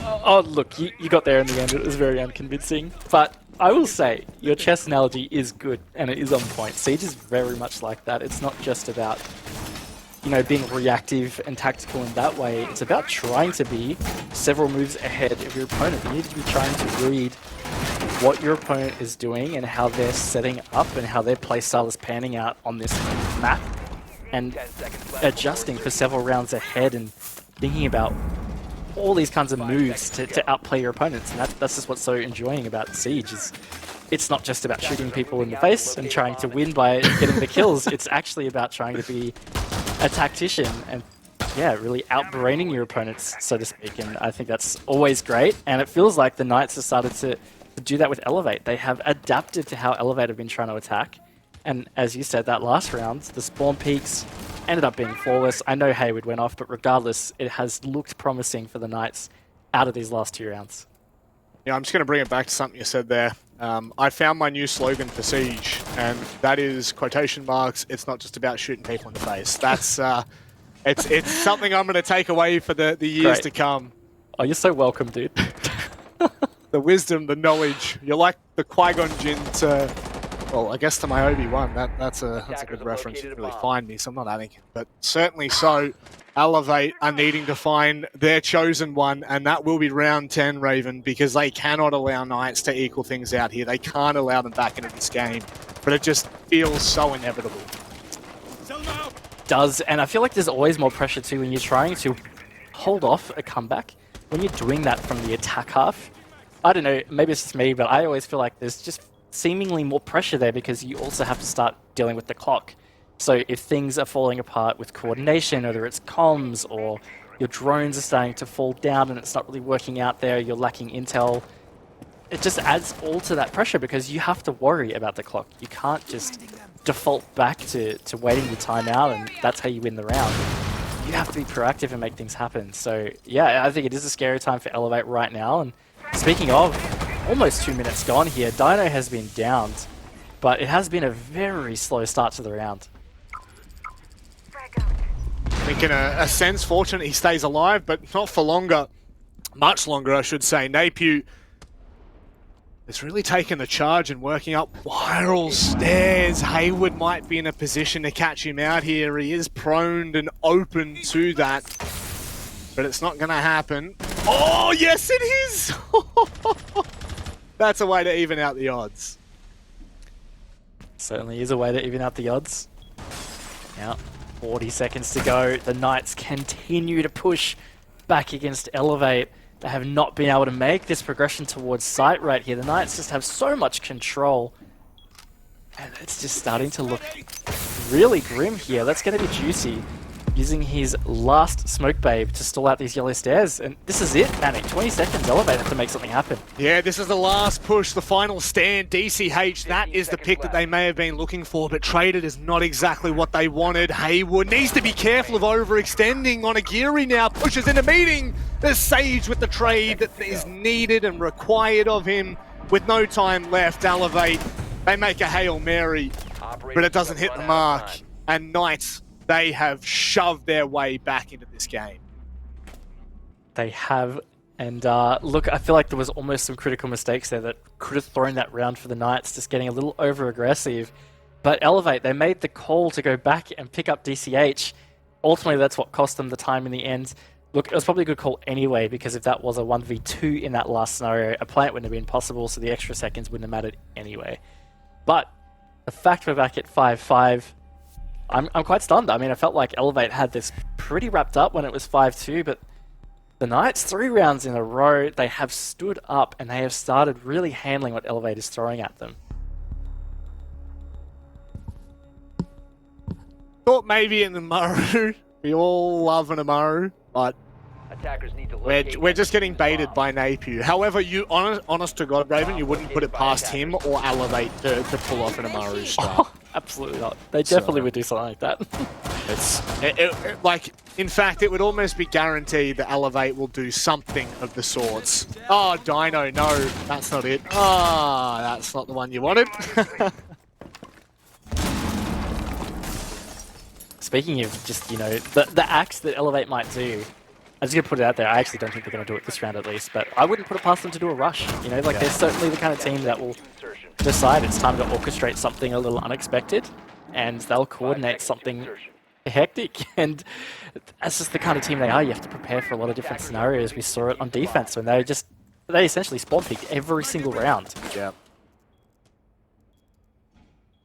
Oh, look, you got there in the end. It was very unconvincing. But I will say, your chess analogy is good, and it is on point. Siege is very much like that. It's not just about, you know, being reactive and tactical in that way. It's about trying to be several moves ahead of your opponent. You need to be trying to read what your opponent is doing and how they're setting up and how their playstyle is panning out on this map and 10 seconds left adjusting before for several rounds ahead and thinking about all these kinds of moves to outplay your opponents. And that's just what's so enjoying about Siege is it's not just about shooting people in the face and trying to win by getting the kills. It's actually about trying to be a tactician and, yeah, really outbraining your opponents, so to speak. And I think that's always great. And it feels like the Knights have started to do that with Elevate. They have adapted to how Elevate have been trying to attack. And as you said, that last round, the spawn peaks ended up being flawless. I know Hayward went off, but regardless, it has looked promising for the Knights out of these last 2 rounds. Yeah, I'm just going to bring it back to something you said there. I found my new slogan for Siege, and that is quotation marks. It's not just about shooting people in the face. That's it's something I'm going to take away for the years to come. Oh, you're so welcome, dude. The wisdom, the knowledge. You're like the Qui-Gon Jinn to, well, I guess to my Obi-Wan. That's a good reference. You didn't really find me, so I'm not Anakin. But certainly so, Elevate are needing to find their chosen one, and that will be round 10, Raven, because they cannot allow Knights to equal things out here. They can't allow them back into this game, but it just feels so inevitable. Does, and I feel like there's always more pressure too when you're trying to hold off a comeback. When you're doing that from the attack half, I don't know, maybe it's just me, but I always feel like there's just seemingly more pressure there because you also have to start dealing with the clock. So if things are falling apart with coordination, whether it's comms or your drones are starting to fall down and it's not really working out there, you're lacking intel, it just adds all to that pressure because you have to worry about the clock. You can't just default back to waiting your time out and that's how you win the round. You have to be proactive and make things happen. So yeah, I think it is a scary time for Elevate right now. And speaking of, almost 2 minutes gone here. Dino has been downed, but it has been a very slow start to the round. I think in a sense, fortunate he stays alive, but not for longer. Much longer, I should say. Napier has really taken the charge and working up viral stairs. Hayward might be in a position to catch him out here. He is prone and open to that, but it's not going to happen. Oh, yes it is! That's a way to even out the odds. Certainly is a way to even out the odds. Now, 40 seconds to go. The Knights continue to push back against Elevate. They have not been able to make this progression towards site right here. The Knights just have so much control. And it's just starting to look really grim here. That's going to be Juicy using his last smoke babe to stall out these yellow stairs. And this is it, Manic. 20 seconds, Elevate have to make something happen. Yeah, this is the last push, the final stand. DCH, that is the pick that they may have been looking for, but traded is not exactly what they wanted. Hayward needs to be careful of overextending. Onigiri now pushes into meeting. There's Sage with the trade that is needed and required of him. With no time left, Elevate, they make a Hail Mary, but it doesn't hit the mark. And Knights, they have shoved their way back into this game. They have, and look, I feel like there was almost some critical mistakes there that could have thrown that round for the Knights, just getting a little over-aggressive. But Elevate, they made the call to go back and pick up DCH. Ultimately, that's what cost them the time in the end. Look, it was probably a good call anyway, because if that was a 1v2 in that last scenario, a plant wouldn't have been possible, so the extra seconds wouldn't have mattered anyway. But the fact we're back at 5-5, I'm quite stunned. I mean, I felt like Elevate had this pretty wrapped up when it was 5-2, but the Knights, 3 rounds in a row, they have stood up and they have started really handling what Elevate is throwing at them. Thought maybe in the Maru, we all love an Amaru, but Attackers need to we're just getting baited by Napier. However, you honest to God, Raven, you wouldn't put it past him or Elevate to pull off an Amaru strike. Oh, absolutely not. They definitely would do something like that. It's like, in fact, it would almost be guaranteed that Elevate will do something of the sorts. Oh, Dino, no, that's not it. Ah, that's not the one you wanted. Speaking of just, you know, the acts that Elevate might do, I'm just going to put it out there, I actually don't think they're going to do it this round at least, but I wouldn't put it past them to do a rush. You know, like they're certainly the kind of team that will decide it's time to orchestrate something a little unexpected, and they'll coordinate something hectic, and that's just the kind of team they are. You have to prepare for a lot of different scenarios. We saw it on defense when they essentially spawn peeked every single round. Yeah.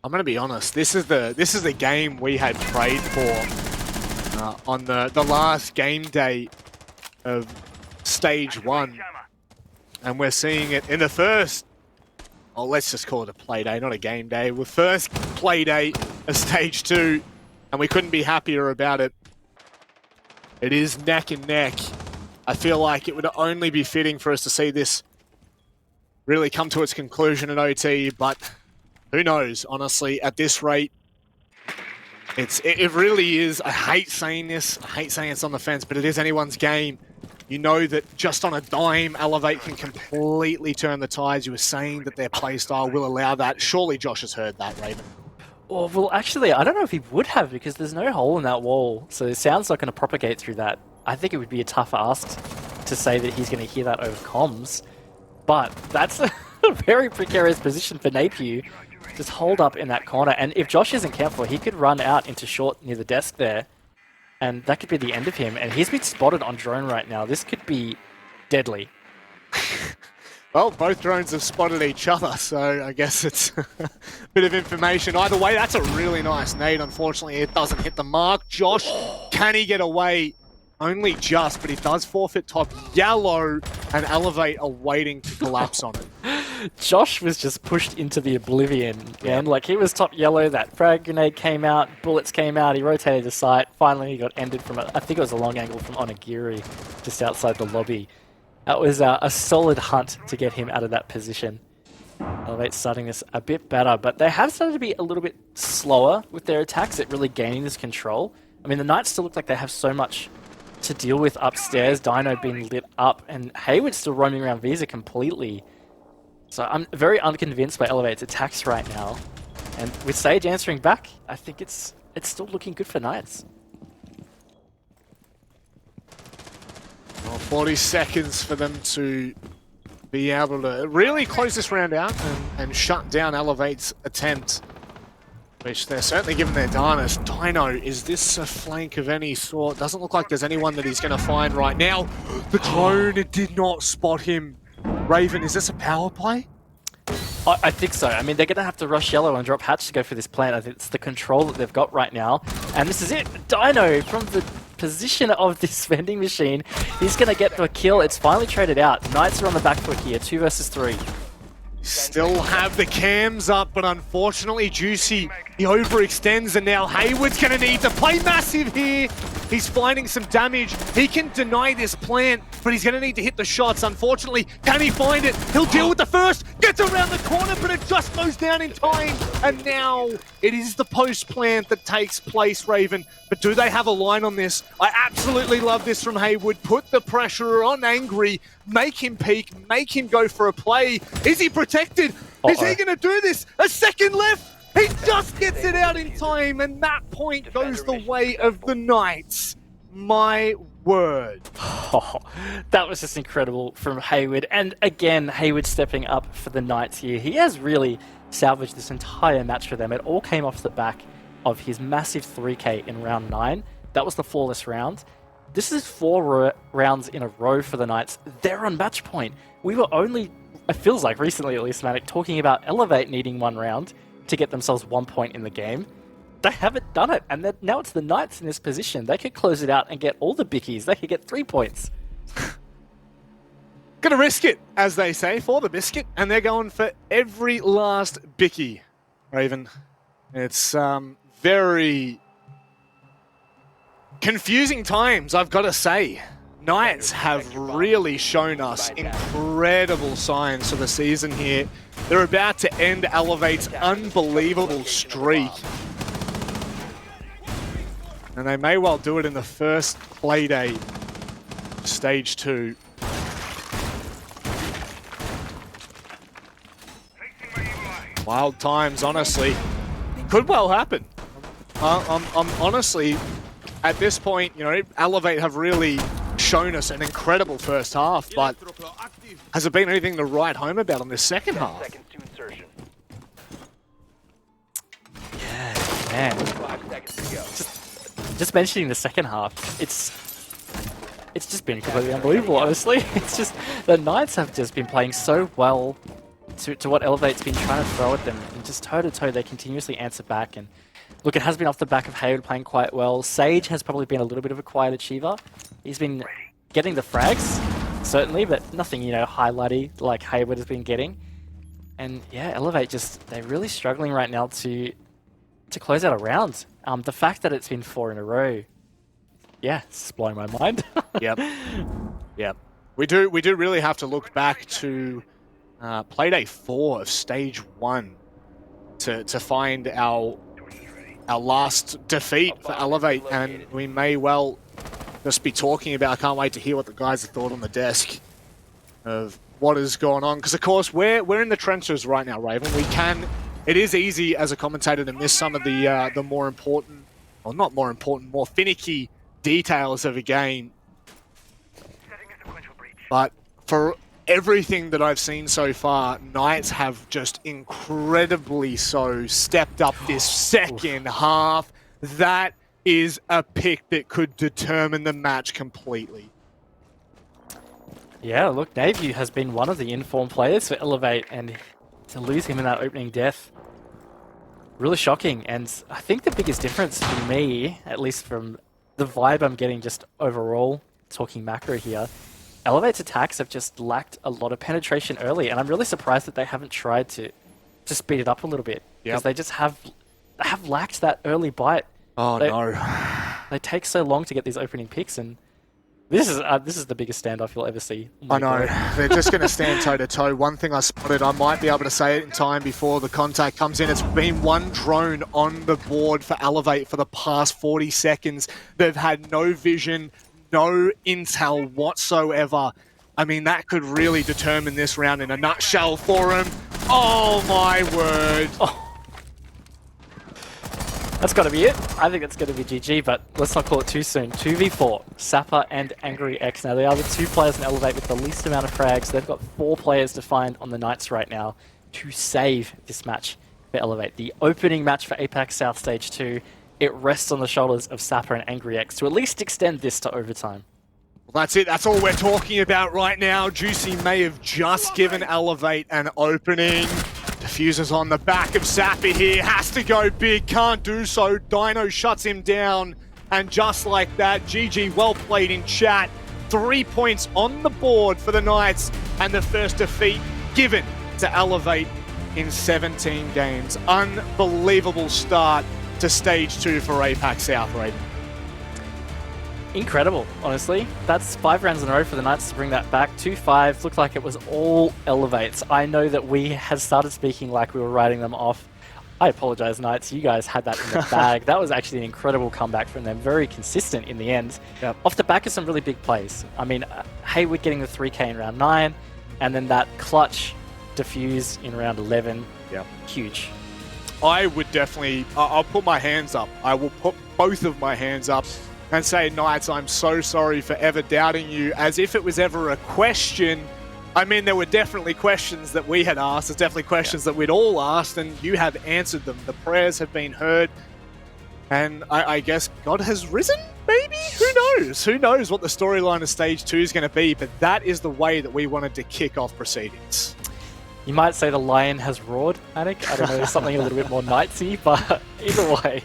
I'm gonna be honest. This is the game we had prayed for on the last game day of stage 1, and we're seeing it in the first. Oh, let's just call it a play day, not a game day. We're first play day of stage 2, and we couldn't be happier about it. It is neck and neck. I feel like it would only be fitting for us to see this really come to its conclusion in OT, but who knows, honestly, at this rate. It really is. I hate saying this. I hate saying it's on the fence, but it is anyone's game. You know that just on a dime, Elevate can completely turn the tides. You were saying that their playstyle will allow that. Surely Josh has heard that, Raven. Oh, well, actually, I don't know if he would have, because there's no hole in that wall, so the sound's not going to propagate through that. I think it would be a tough ask to say that he's going to hear that over comms, but that's a very precarious position for Napier. Just hold up in that corner, and if Josh isn't careful, he could run out into short near the desk there, and that could be the end of him. And he's been spotted on drone right now. This could be deadly. Well, both drones have spotted each other, so I guess it's a bit of information. Either way, that's a really nice nade. Unfortunately, it doesn't hit the mark. Josh, can he get away? Only just, but he does forfeit top yellow, and Elevate are waiting to collapse on it. Josh was just pushed into the oblivion, man. Like, he was top yellow, that frag grenade came out, bullets came out, he rotated the sight, finally he got ended from, I think it was a long angle from Onigiri, just outside the lobby. That was a solid hunt to get him out of that position. Elevate's starting this a bit better, but they have started to be a little bit slower with their attacks at really gaining this control. I mean, the Knights still look like they have so much to deal with upstairs, Dino being lit up, and Hayward still roaming around Visa completely. So I'm very unconvinced by Elevate's attacks right now. And with Sage answering back, I think it's still looking good for Knights. Well, 40 seconds for them to be able to really close this round out and shut down Elevate's attempt, which they're certainly giving their darnest. Dino, is this a flank of any sort? Doesn't look like there's anyone that he's going to find right now. The drone did not spot him. Raven, is this a power play? I think so. I mean, they're going to have to rush yellow and drop hatch to go for this plant. I think it's the control that they've got right now. And this is it. Dino, from the position of this vending machine, he's going to get the kill. It's finally traded out. Knights are on the back foot here, 2 versus 3. Still have the cams up, but unfortunately Juicy, he overextends, and now Hayward's going to need to play massive here. He's finding some damage. He can deny this plant, but he's going to need to hit the shots. Unfortunately, can he find it? He'll deal with the first, gets around the corner, but it just goes down in time. And now it is the post plant that takes place, Raven. But do they have a line on this? I absolutely love this from Hayward. Put the pressure on Angry, make him peek, make him go for a play. Is he protected? Is he going to do this? A second left. He just gets it out in time, and that point goes the way of the Knights. My word. Oh, that was just incredible from Hayward. And again, Hayward stepping up for the Knights here. He has really salvaged this entire match for them. It all came off the back of his massive 3K in round 9. That was the flawless round. This is 4 rounds in a row for the Knights. They're on match point. We were only, it feels like recently at least, Matic, talking about Elevate needing 1 round to get themselves 1 point in the game. They haven't done it, and now it's the Knights in this position. They could close it out and get all the bickies. They could get 3 points. Gonna risk it, as they say, for the biscuit, and they're going for every last bicky, Raven. It's very confusing times, I've got to say. Knights have really shown us incredible signs for the season here. They're about to end Elevate's unbelievable streak. And they may well do it in the first play day, stage 2. Wild times, honestly. Could well happen. I'm honestly, at this point, you know, Elevate have really shown us an incredible first half, but has it been anything to write home about in this second half? Yeah, man. Just mentioning the second half, it's just been completely unbelievable, honestly. It's just, the Knights have just been playing so well to what Elevate's been trying to throw at them. And just toe-to-toe, they continuously answer back. And look, it has been off the back of Hayward playing quite well. Sage has probably been a little bit of a quiet achiever. He's been getting the frags, certainly, but nothing, you know, highlighty like Hayward has been getting. And yeah, Elevate just, they're really struggling right now to close out a round. The fact that it's been 4 in a row, yeah, it's just blowing my mind. Yep. Yep. We do really have to look back to play day 4 of stage 1 to find our last defeat for Elevate, and we may well just be talking about, I can't wait to hear what the guys have thought on the desk of what is going on, because of course we're in the trenches right now, Raven. It is easy as a commentator to miss some of the more important, or not more important, more finicky details of a game. But for everything that I've seen so far, Knights have just incredibly so stepped up this second half. That is a pick that could determine the match completely. Yeah, look, Navy has been one of the informed players for Elevate, and to lose him in that opening death, really shocking. And I think the biggest difference for me, at least from the vibe I'm getting just overall, talking macro here, Elevate's attacks have just lacked a lot of penetration early, and I'm really surprised that they haven't tried to speed it up a little bit, because they just have lacked that early bite. Oh no. They take so long to get these opening picks, and this is the biggest standoff you'll ever see. I know. They're just going to stand toe-to-toe. One thing I spotted, I might be able to say it in time before the contact comes in. It's been one drone on the board for Elevate for the past 40 seconds. They've had no vision, no intel whatsoever. I mean, that could really determine this round in a nutshell for them. Oh my word. Oh. That's got to be it. I think that's going to be GG, but let's not call it too soon. 2v4, Sapper and Angry X. Now, they are the 2 players in Elevate with the least amount of frags. They've got 4 players to find on the Knights right now to save this match for Elevate. The opening match for APAC South Stage 2, it rests on the shoulders of Sapper and Angry X to at least extend this to overtime. Well, that's it. That's all we're talking about right now. Juicy may have just given Elevate an opening. Diffuser's on the back of Sapper here, has to go big, can't do so. Dino shuts him down, and just like that, GG, well played in chat. 3 points on the board for the Knights, and the first defeat given to Elevate in 17 games. Unbelievable start to stage 2 for APAC South, Raiden. Incredible, honestly. That's 5 rounds in a row for the Knights to bring that back. 2-5, looked like it was all Elevates. I know that we had started speaking like we were writing them off. I apologize, Knights. You guys had that in the bag. That was actually an incredible comeback from them. Very consistent in the end. Yep. Off the back of some really big plays. I mean, Hayward getting the 3K in round 9, and then that clutch defuse in round 11. Yep. Huge. I would definitely, I'll put my hands up. I will put both of my hands up and say, Knights, I'm so sorry for ever doubting you, as if it was ever a question. I mean, there were definitely questions that we had asked. There's definitely questions that we'd all asked, and you have answered them. The prayers have been heard, and I guess God has risen, maybe? Who knows? Who knows what the storyline of Stage 2 is going to be, but that is the way that we wanted to kick off proceedings. You might say the lion has roared, Anik. I don't know, something a little bit more Knightsy, but either way,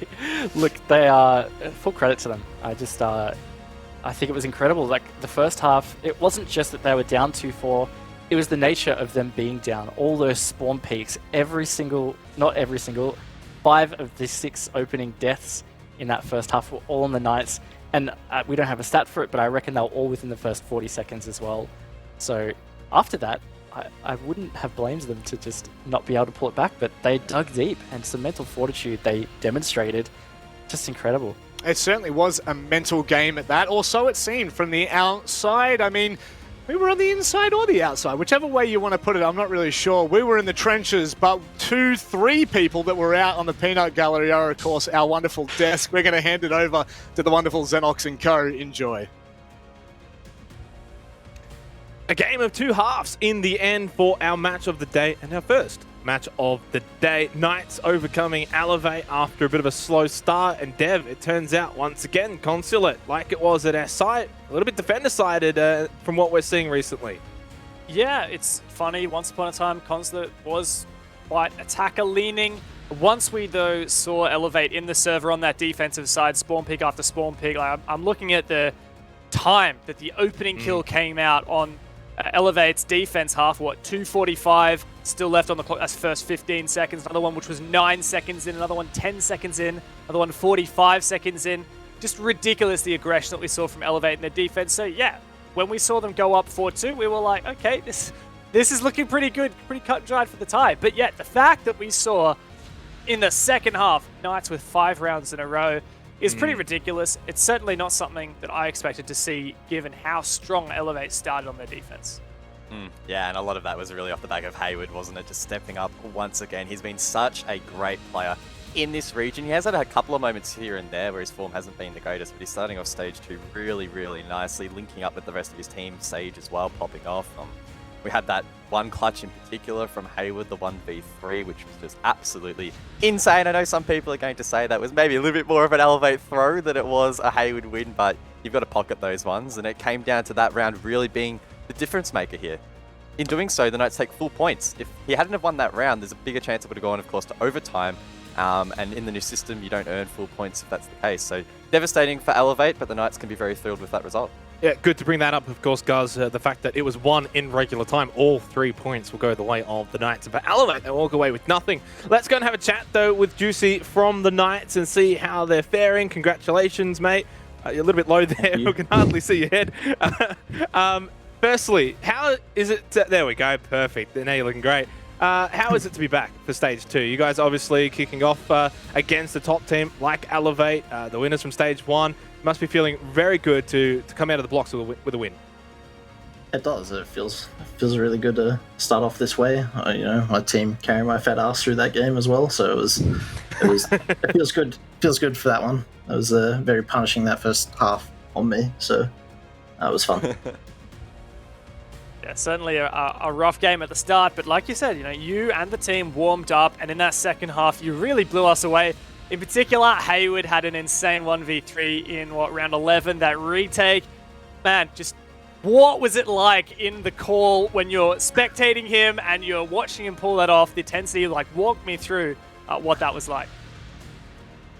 look, they are full credit to them. I think it was incredible. Like the first half, it wasn't just that they were down 2-4, it was the nature of them being down. All those spawn peaks, not every single, 5 of the 6 opening deaths in that first half were all on the Knights. And we don't have a stat for it, but I reckon they were all within the first 40 seconds as well. So after that, I wouldn't have blamed them to just not be able to pull it back, but they dug deep, and some mental fortitude they demonstrated. Just incredible. It certainly was a mental game at that, or so it seemed from the outside. I mean, we were on the inside or the outside, whichever way you want to put it, I'm not really sure. We were in the trenches, but 2-3 people that were out on the peanut gallery are, of course, our wonderful desk. We're going to hand it over to the wonderful Xenox and Co. Enjoy. A game of 2 halves in the end for our match of the day, and our first match of the day. Knights overcoming Elevate after a bit of a slow start, and Dev, it turns out, once again, Consulate, like it was at SI, a little bit defender-sided from what we're seeing recently. Yeah, it's funny. Once upon a time, Consulate was quite attacker-leaning. Once we, though, saw Elevate in the server on that defensive side, spawn pick after spawn pick, like, I'm looking at the time that the opening kill came out on Elevate's defense half, 2:45 still left on the clock. That's first 15 seconds. Another one which was 9 seconds in. Another one 10 seconds in. Another one 45 seconds in. Just ridiculous, the aggression that we saw from Elevate in their defense. So yeah, when we saw them go up 4-2, we were like, okay, this is looking pretty good, pretty cut and dried for the tie. But yet, the fact that we saw in the second half Knights with 5 rounds in a row is pretty ridiculous. It's certainly not something that I expected to see given how strong Elevate started on their defense. Yeah, and a lot of that was really off the back of Hayward, wasn't it? Just stepping up once again. He's been such a great player in this region. He has had a couple of moments here and there where his form hasn't been the greatest, but he's starting off stage 2 really, really nicely, linking up with the rest of his team. Sage as well, popping off. We had that one clutch in particular from Hayward, the 1v3, which was just absolutely insane. I know some people are going to say that was maybe a little bit more of an Elevate throw than it was a Hayward win, but you've got to pocket those ones, and it came down to that round really being the difference maker here. In doing so, the Knights take full points. If he hadn't have won that round, there's a bigger chance it would have gone, of course, to overtime. And in the new system, you don't earn full points if that's the case. So devastating for Elevate, but the Knights can be very thrilled with that result. Yeah, good to bring that up, of course, guys. The fact that it was won in regular time, all 3 points will go the way of the Knights. But Elevate, they'll walk away with nothing. Let's go and have a chat, though, with Juicy from the Knights and see how they're faring. Congratulations, mate. You're a little bit low there. We can hardly see your head. Firstly, how is it... there we go. Perfect. Now you're looking great. How is it to be back for stage 2? You guys obviously kicking off against the top team like Elevate, the winners from stage 1. Must be feeling very good to come out of the blocks with a win. It does. It feels really good to start off this way. You know, my team carrying my fat ass through that game as well, so it feels good. Feels good for that one. It was very punishing that first half on me, so that was fun. Yeah, certainly a rough game at the start, but like you said, you know, you and the team warmed up, and in that second half, you really blew us away. In particular, Hayward had an insane 1v3 in, round 11, that retake. Man, just what was it like in the call when you're spectating him and you're watching him pull that off, the intensity? Like, walk me through what that was like.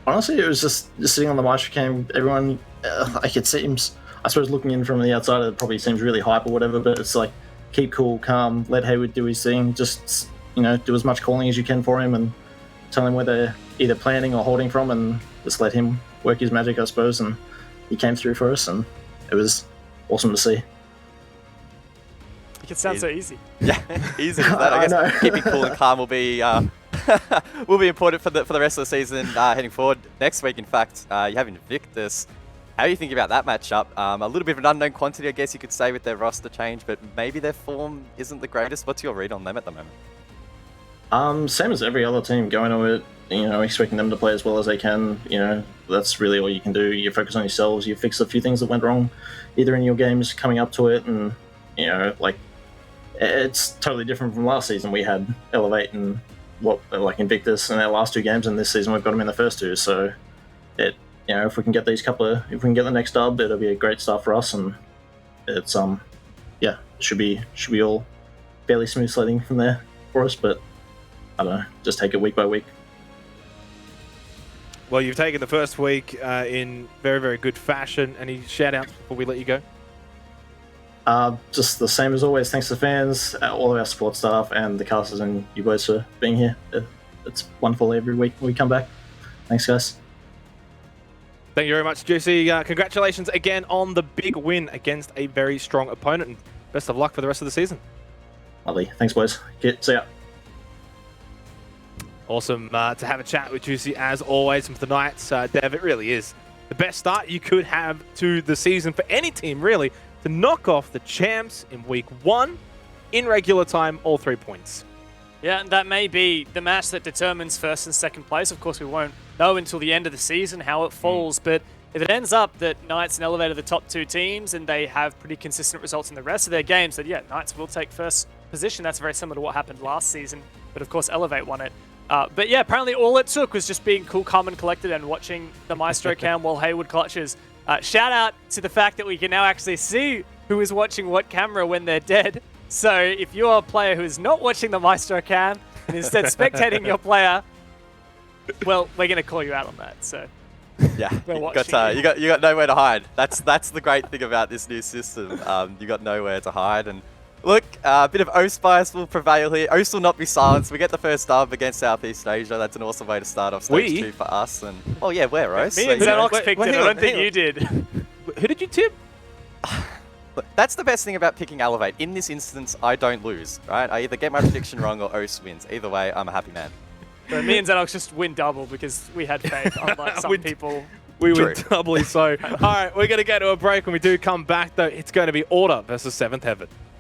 Honestly, it was just sitting on the Maestro cam, everyone, like it seems, I suppose looking in from the outside, it probably seems really hype or whatever, but it's like, keep cool, calm, let Hayward do his thing, just, you know, do as much calling as you can for him and tell him where they're either planning or holding from and just let him work his magic, I suppose, and he came through for us and it was awesome to see. It sounds so easy. Yeah, easy as that. I guess know. Keeping cool and calm will be will be important for the rest of the season heading forward. Next week, in fact, you have Invictus. How are you thinking about that matchup? A little bit of an unknown quantity, I guess you could say, with their roster change, but maybe their form isn't the greatest. What's your read on them at the moment? Same as every other team, going to it, you know, expecting them to play as well as they can. You know, that's really all you can do. You focus on yourselves, you fix a few things that went wrong, either in your games coming up to it, and, you know, like, it's totally different from last season. We had Elevate and Invictus in our last 2 games, and this season we've got them in the first 2. So, you know, if we can get if we can get the next dub, it'll be a great start for us, and it's yeah, it should be all fairly smooth sledding from there for us. But I don't know, just take it week by week. Well, you've taken the first week in very, very good fashion. Any shout-outs before we let you go? Just the same as always. Thanks to the fans, all of our support staff, and the casters and you boys for being here. It's wonderful every week when we come back. Thanks, guys. Thank you very much, Juicy. Congratulations again on the big win against a very strong opponent, and best of luck for the rest of the season. Lovely. Thanks, boys. See ya. Awesome to have a chat with Juicy as always from the Knights. Dev, it really is the best start you could have to the season for any team, really, to knock off the champs in week 1 in regular time, all 3 points. Yeah, and that may be the match that determines first and second place. Of course, we won't know until the end of the season how it falls, but if it ends up that Knights and Elevate are the top 2 teams and they have pretty consistent results in the rest of their games, then yeah, Knights will take first position. That's very similar to what happened last season, but of course Elevate won it. But yeah, apparently all it took was just being cool, calm, and collected and watching the Maestro cam while Hayward clutches. Shout out to the fact that we can now actually see who is watching what camera when they're dead. So if you're a player who is not watching the Maestro cam and instead spectating your player, well, we're going to call you out on that. So Yeah, We're you watching got nowhere to hide. That's the great thing about this new system. You got nowhere to hide, and look, a bit of Oast bias will prevail here. Oast will not be silenced. We get the first dub against Southeast Asia. That's an awesome way to start off stage 2 for us. And oh yeah, we're Oast. Me and So, Xenox wait, picked wait, it. hang I on, don't think hang on. you did. Who did you tip? look, that's the best thing about picking Elevate. In this instance, I don't lose. Right? I either get my prediction wrong or Oast wins. Either way, I'm a happy man. But me and Xenox just win double because we had faith, unlike some people. We True. were doubly so. All right, we're going to go to a break. When we do come back, though, it's going to be Order versus 7th Heaven.